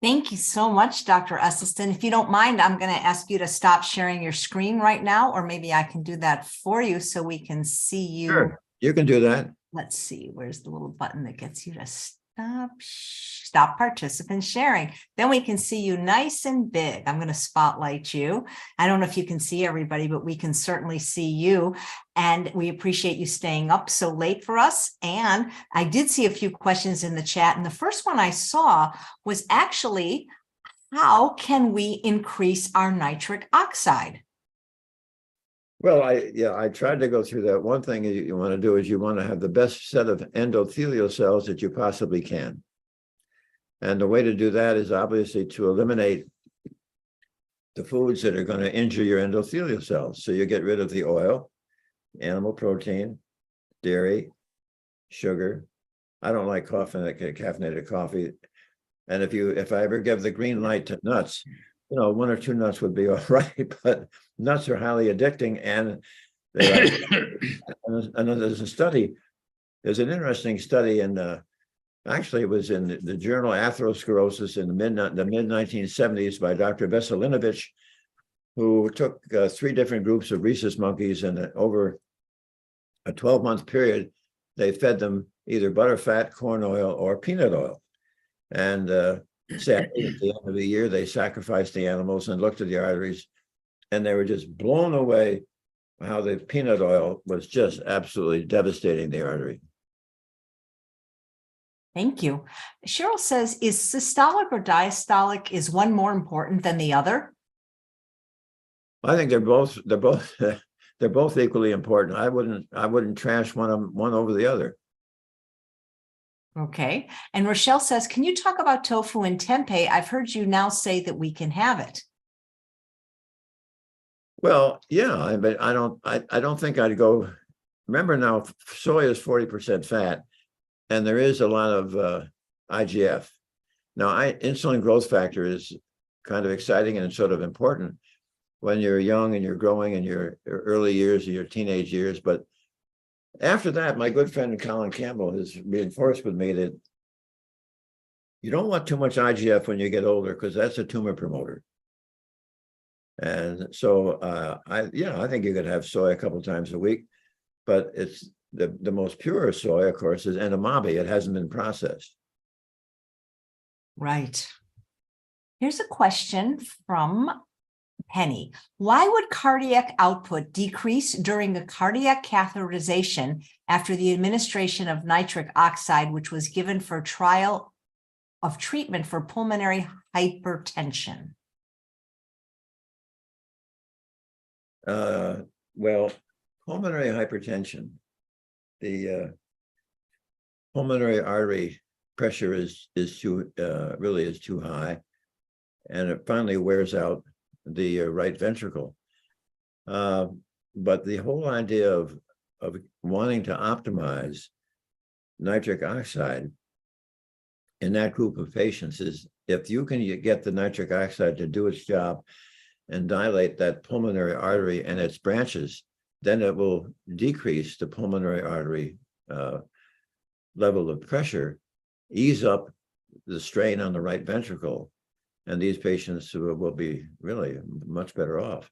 Thank you so much, Dr. Esslestyn. If you don't mind, I'm going to ask you to stop sharing your screen right now, or maybe I can do that for you so we can see you. Sure, you can do that. Let's see, where's the little button that gets you to stop participant sharing? Then we can see you nice and big. I'm going to spotlight you. I don't know if you can see everybody, but we can certainly see you. And we appreciate you staying up so late for us. And I did see a few questions in the chat. And the first one I saw was actually, how can we increase our nitric oxide? Well, I tried to go through that. One thing you want to do is you want to have the best set of endothelial cells that you possibly can. And the way to do that is obviously to eliminate the foods that are going to injure your endothelial cells. So you get rid of the oil, animal protein, dairy, sugar. I don't like caffeinated coffee. And if I ever give the green light to nuts, 1 or 2 nuts would be all right, but nuts are highly addicting. And there's an interesting study actually it was in the journal Atherosclerosis in the mid 1970s by Dr. BESTSELLIng, who took 3 different groups of rhesus monkeys, and over a 12-month period, they fed them either butterfat, corn oil, or peanut oil. And sadly, at the end of the year, they sacrificed the animals and looked at the arteries, and they were just blown away how the peanut oil was just absolutely devastating the artery. Thank you. Cheryl says, is systolic or diastolic, is one more important than the other? I think they're both they're both equally important. I wouldn't trash one over the other. Okay. And Rochelle says, can you talk about tofu and tempeh? I've heard you now say that we can have it. Well, yeah, but I don't think I'd go. Remember now, soy is 40% fat, and there is a lot of IGF. Now, insulin growth factor is kind of exciting and sort of important when you're young and you're growing in your early years, your teenage years. But after that, my good friend Colin Campbell has reinforced with me that you don't want too much IGF when you get older, because that's a tumor promoter. And so I think you could have soy a couple of times a week, but it's the most pure soy, of course, is edamame. It hasn't been processed. Right. Here's a question from Penny. Why would cardiac output decrease during a cardiac catheterization after the administration of nitric oxide, which was given for trial of treatment for pulmonary hypertension? Well, pulmonary hypertension, the pulmonary artery pressure is too high, and it finally wears out the right ventricle. But the whole idea of wanting to optimize nitric oxide in that group of patients is, if you can get the nitric oxide to do its job and dilate that pulmonary artery and its branches, then it will decrease the pulmonary artery level of pressure, ease up the strain on the right ventricle, and these patients will be really much better off.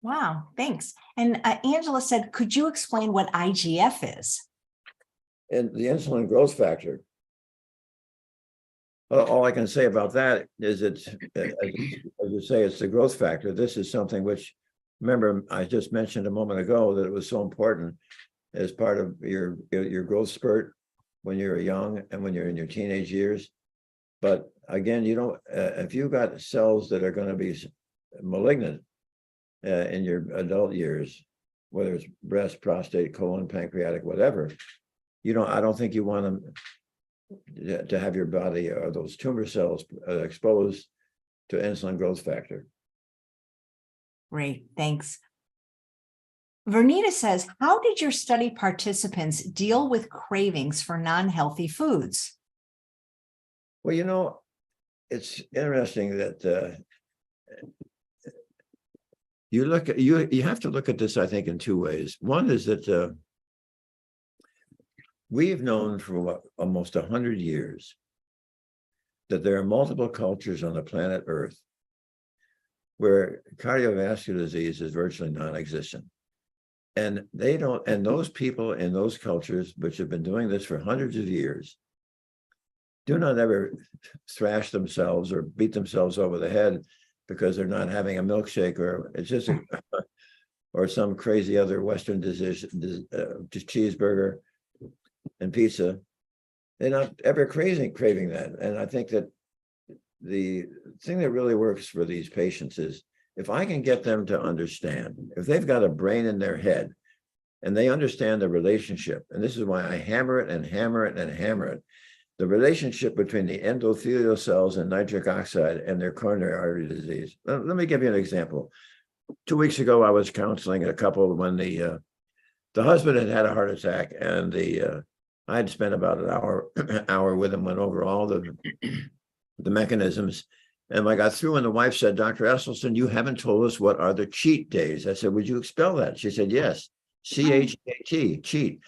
Wow, thanks. And Angela said, could you explain what IGF is? And the insulin growth factor, all I can say about that is it's, as you say, it's the growth factor. This is something which, remember, I just mentioned a moment ago that it was so important as part of your growth spurt when you're young and when you're in your teenage years. But again, you don't, if you've got cells that are going to be malignant in your adult years, whether it's breast, prostate, colon, pancreatic, whatever, I don't think you want them to have your body or those tumor cells exposed to insulin growth factor. Great, thanks. Vernita says, how did your study participants deal with cravings for non-healthy foods? Well, it's interesting that you have to look at this, I think, in two ways. One is that we've known for almost 100 years that there are multiple cultures on the planet Earth where cardiovascular disease is virtually non-existent. And those people in those cultures, which have been doing this for hundreds of years, do not ever thrash themselves or beat themselves over the head because they're not having a milkshake, or it's just or some crazy other Western cheeseburger and pizza. They're not ever craving that. And I think that the thing that really works for these patients is if I can get them to understand, if they've got a brain in their head and they understand the relationship, and this is why I hammer it and hammer it and hammer it, the relationship between the endothelial cells and nitric oxide and their coronary artery disease. Let me give you an example. 2 weeks ago, I was counseling a couple when the husband had a heart attack, and I had spent about an hour with him, went over all the mechanisms. And I got through, and the wife said, Dr. Esslestyn, you haven't told us what are the cheat days. I said, would you expel that? She said, yes, CHAT, cheat.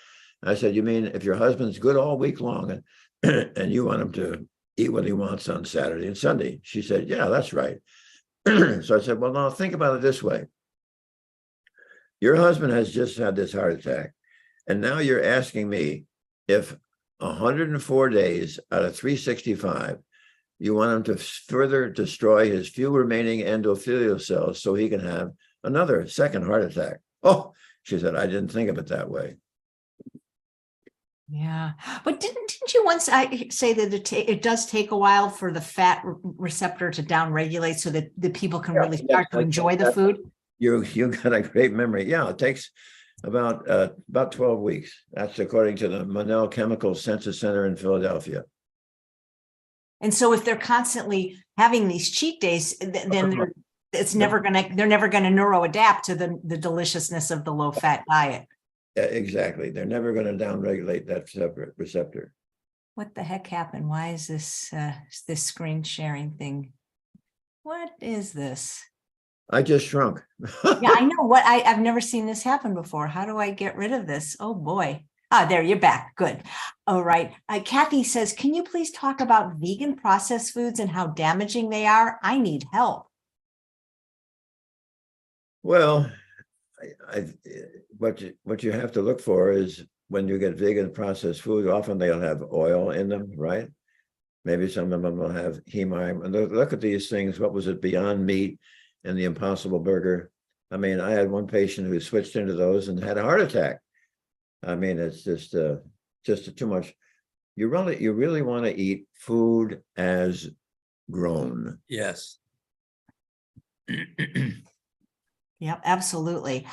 I said, you mean if your husband's good all week long and you want him to eat what he wants on Saturday and Sunday? She said, yeah, that's right. So I said, well, now think about it this way. Your husband has just had this heart attack, And now you're asking me if 104 days out of 365, you want him to further destroy his few remaining endothelial cells so he can have another second heart attack. Oh, she said, I didn't think of it that way. Yeah, but didn't you once say that it does take a while for the fat receptor to downregulate so that the people can really start to enjoy the food? You got a great memory. Yeah, it takes about 12 weeks. That's according to the Monell Chemical Census Center in Philadelphia. And so if they're constantly having these cheat days, then they're never gonna neuroadapt to the deliciousness of the low fat diet. Yeah, exactly. They're never going to downregulate that separate receptor. What the heck happened? Why is this screen sharing thing? What is this? I just shrunk. Yeah, I know what I've never seen this happen before. How do I get rid of this? Oh boy. Ah, there, you're back. Good. All right. Kathy says, can you please talk about vegan processed foods and how damaging they are? I need help. Well, what you have to look for is when you get vegan processed food, often they'll have oil in them, right? Maybe some of them will have heme. And look at these things. What was it? Beyond Meat and the Impossible Burger. I mean, I had one patient who switched into those and had a heart attack. I mean, it's just too much. You really want to eat food as grown. Yes. Yep, absolutely.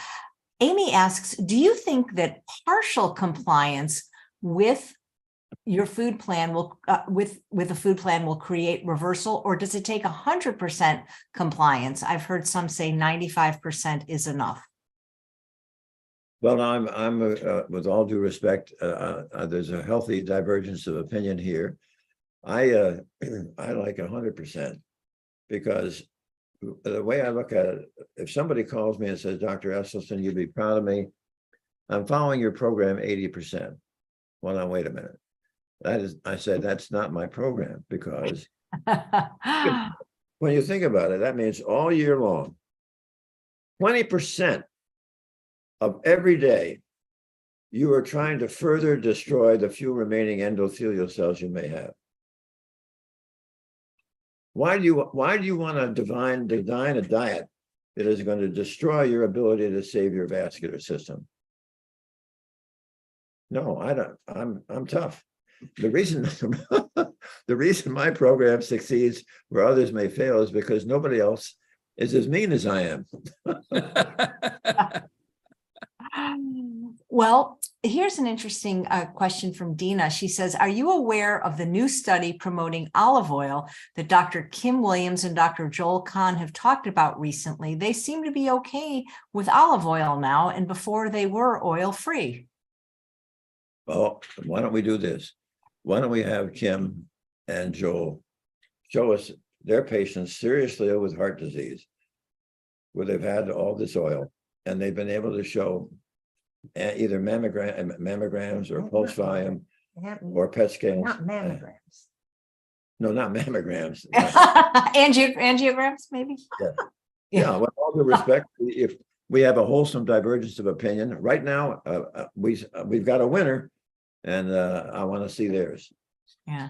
Amy asks, do you think that partial compliance with your food plan will with a food plan will create reversal, or does it take 100% compliance? I've heard some say 95% is enough. Well, I'm with all due respect, there's a healthy divergence of opinion here. I like 100% because the way I look at it, if somebody calls me and says, Dr. Esslestyn, you'd be proud of me, I'm following your program 80%. Well, now, wait a minute. I said, that's not my program, because when you think about it, that means all year long, 20% of every day, you are trying to further destroy the few remaining endothelial cells you may have. Why do you want to design a diet that is going to destroy your ability to save your vascular system? No, I don't. I'm tough. The reason my program succeeds where others may fail is because nobody else is as mean as I am. Well, here's an interesting question from Dina. She says, are you aware of the new study promoting olive oil that Dr. Kim Williams and Dr. Joel Kahn have talked about recently? They seem to be okay with olive oil now, and before they were oil-free. Well, why don't we do this? Why don't we have Kim and Joel show us their patients seriously ill with heart disease, where they've had all this oil, and they've been able to show either mammograms or pulse volume or PET scans. Not mammograms. No, not mammograms. Angiograms, maybe? Yeah, with all due respect, if we have a wholesome divergence of opinion, right now, we've got a winner, and I want to see theirs. Yeah.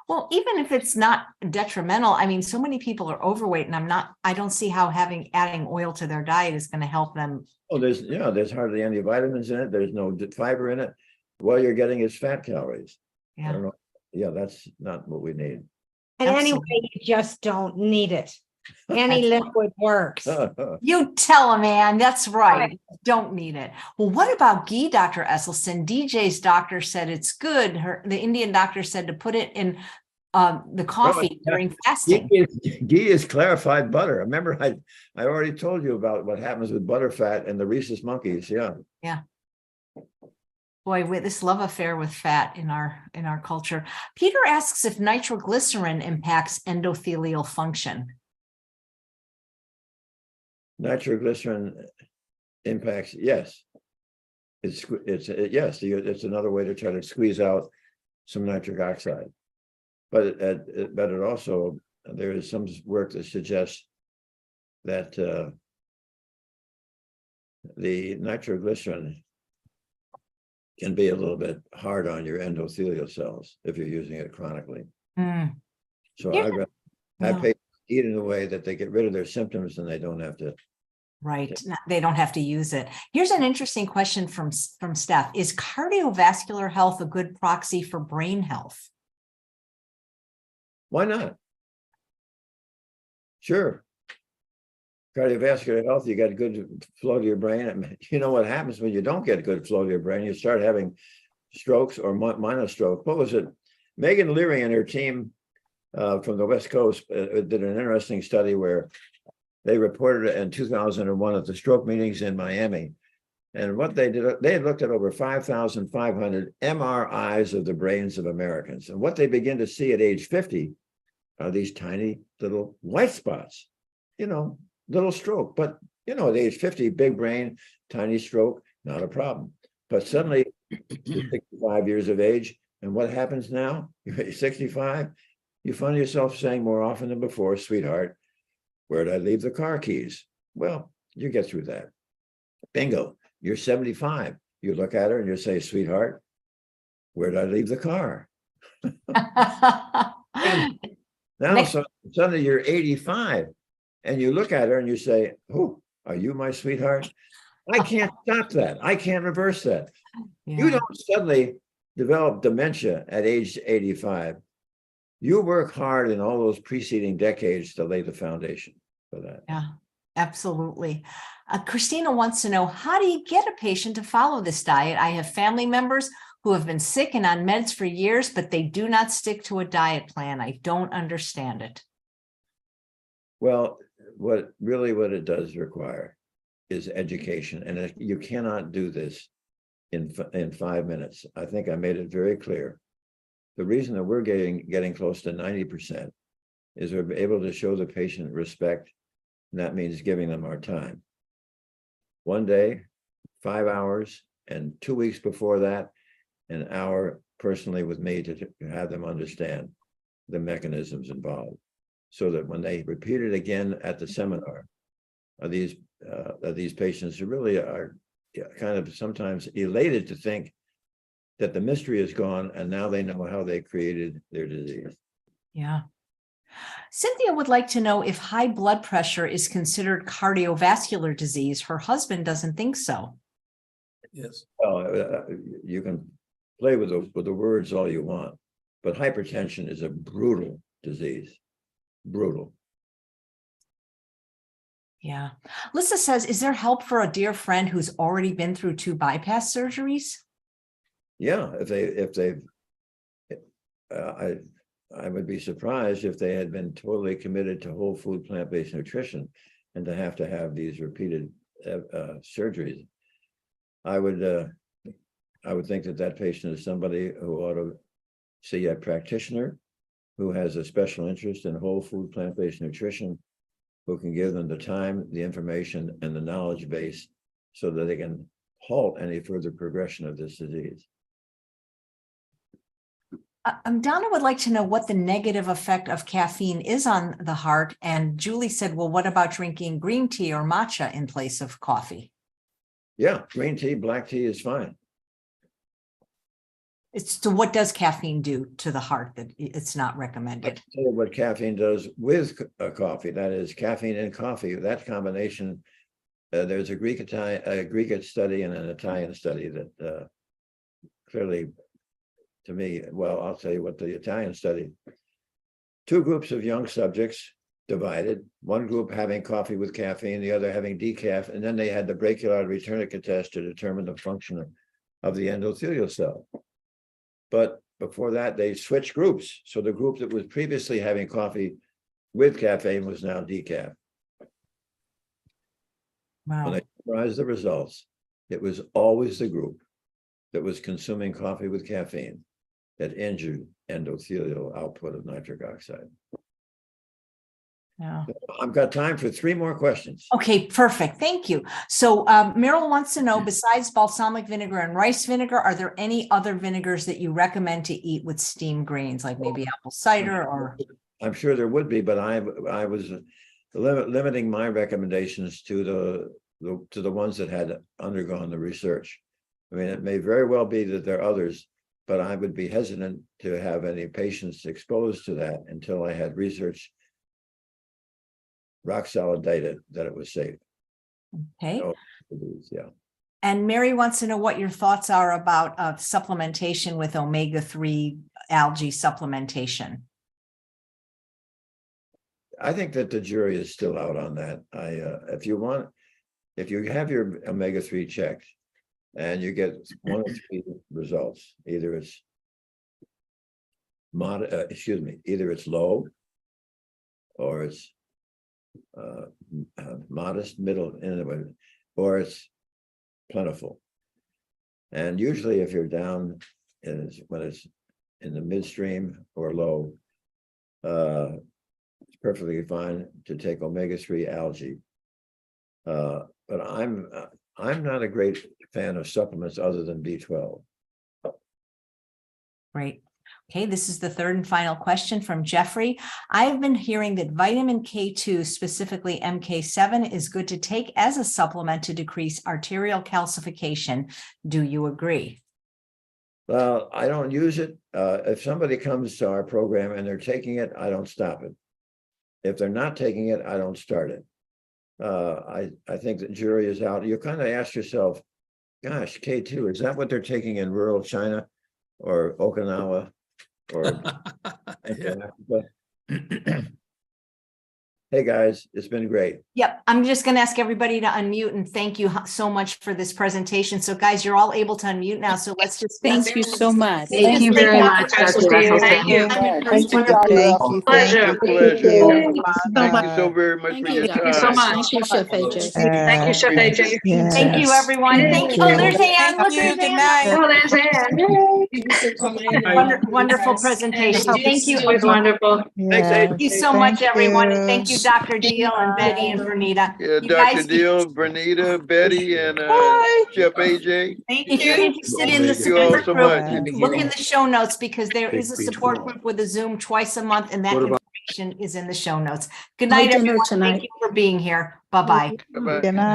Well, even if it's not detrimental, I mean, so many people are overweight, and I don't see how adding oil to their diet is going to help them. Oh, there's hardly any vitamins in it. There's no fiber in it. What you're getting is fat calories. I Yeah. don't know. Yeah, that's not what we need. And Absolutely. anyway, you just don't need it. Any liquid works. You tell a man, that's right. Don't need it. Well, what about ghee, Dr. Esslestyn? DJ's doctor said it's good. The Indian doctor said to put it in the coffee during fasting. Ghee is clarified butter. Remember, I already told you about what happens with butter fat and the rhesus monkeys. Yeah. Yeah. Boy, with this love affair with fat in our culture. Peter asks if nitroglycerin impacts endothelial function. Nitroglycerin impacts, yes. It's another way to try to squeeze out some nitric oxide. But it also, there is some work that suggests that the nitroglycerin can be a little bit hard on your endothelial cells if you're using it chronically. Mm. So Here's I'd rather a- have no. patients eat in a way that they get rid of their symptoms and they don't have to. Right. They don't have to use it. Here's an interesting question from Steph. Is cardiovascular health a good proxy for brain health? Why not? Sure. Cardiovascular health, you got good flow to your brain. I mean, you know what happens when you don't get good flow to your brain? You start having strokes or minor stroke. What was it? Megan Leary and her team from the West Coast did an interesting study where they reported it in 2001 at the stroke meetings in Miami. And what they did, they had looked at over 5,500 MRIs of the brains of Americans. And what they begin to see at age 50 are these tiny little white spots, little stroke. But, at age 50, big brain, tiny stroke, not a problem. But suddenly, you're 65 years of age. And what happens now? You're 65. You find yourself saying more often than before, sweetheart, where did I leave the car keys? Well, you get through that. Bingo. You're 75. You look at her and you say, sweetheart, where did I leave the car? And now, so suddenly you're 85 and you look at her and you say, oh, are you my sweetheart? I can't stop that. I can't reverse that. Yeah. You don't suddenly develop dementia at age 85. You work hard in all those preceding decades to lay the foundation for that. Yeah, absolutely. Christina wants to know, how do you get a patient to follow this diet? I have family members who have been sick and on meds for years, but they do not stick to a diet plan. I don't understand it. Well, what it does require is education, and you cannot do this in 5 minutes. I think I made it very clear. The reason that we're getting close to 90% is we're able to show the patient respect, and that means giving them our time. One day, 5 hours, and 2 weeks before that, an hour personally with me to have them understand the mechanisms involved, so that when they repeat it again at the seminar, these patients really are kind of sometimes elated to think that the mystery is gone and now they know how they created their disease. Yeah. Cynthia would like to know if high blood pressure is considered cardiovascular disease. Her husband doesn't think so. Yes. Well, you can play with the words all you want, but hypertension is a brutal disease. Brutal. Yeah. Lisa says, is there help for a dear friend who's already been through 2 bypass surgeries? Yeah, I would be surprised if they had been totally committed to whole food plant-based nutrition and to have these repeated surgeries. I would think that patient is somebody who ought to see a practitioner who has a special interest in whole food plant-based nutrition, who can give them the time, the information, and the knowledge base so that they can halt any further progression of this disease. Donna would like to know what the negative effect of caffeine is on the heart. And Julie said, well, what about drinking green tea or matcha in place of coffee? Yeah, green tea, black tea is fine. So what does caffeine do to the heart that it's not recommended? I'll tell you what caffeine does with coffee. That is caffeine and coffee. That combination, there's a Greek study and an Italian study that clearly, to me, well, I'll tell you what the Italian study. 2 groups of young subjects divided. One group having coffee with caffeine, the other having decaf, and then they had the brachial artery tourniquet test to determine the function of the endothelial cell. But before that, they switched groups. So the group that was previously having coffee with caffeine was now decaf. Wow. When they summarized the results, it was always the group that was consuming coffee with caffeine that injured endothelial output of nitric oxide. Yeah. I've got time for 3 more questions. Okay, perfect. Thank you. So Meryl wants to know, besides balsamic vinegar and rice vinegar, are there any other vinegars that you recommend to eat with steamed grains, like maybe apple cider or? I'm sure there would be, but I was limiting my recommendations to the ones that had undergone the research. I mean, it may very well be that there are others, but I would be hesitant to have any patients exposed to that until I had research, rock solid data that it was safe. Okay. So, yeah. And Mary wants to know what your thoughts are about supplementation with omega-3 algae supplementation. I think that the jury is still out on that. If you have your omega-3 checked and you get one of three results, either it's either it's low, or it's modest, middle, or it's plentiful. And usually if you're down when it's in the midstream or low, it's perfectly fine to take omega-3 algae. But I'm not a great fan of supplements other than B12. Great. Okay, this is the third and final question from Jeffrey. I've been hearing that vitamin K2, specifically MK7, is good to take as a supplement to decrease arterial calcification. Do you agree? Well, I don't use it. If somebody comes to our program and they're taking it, I don't stop it. If they're not taking it, I don't start it. I think the jury is out. You kind of ask yourself, gosh, K2, is that what they're taking in rural China or Okinawa or Africa? Hey guys, it's been great. Yep, I'm just going to ask everybody to unmute and thank you so much for this presentation. So guys, you're all able to unmute now. So let's just Thank you so much. Thank you very much, Dr. Esslestyn. Thank you. Thank you, Pleasure. Thank you so very much Thank for you, your Dr. Thank you so time. much. Thank you, Chef AJ. Thank you, Chef AJ. Thank you, everyone. Thank you. Oh, there's Anne. Look, there's Anne. Oh, there's Anne. Wonderful presentation. Thank you. It was wonderful. Thanks, AJ. Thank you so much, everyone. And thank you, Dr. Deal and Betty and Vernita. Yeah, You Dr. guys, Deal, Vernita, Betty, and Chef AJ. if you're interested in the Thank you all support so group, much. look in the show notes because there is a support group with a Zoom twice a month, and that information is in the show notes. Good night, everyone. Thank you for being here. Bye-bye. Bye-bye. Good night.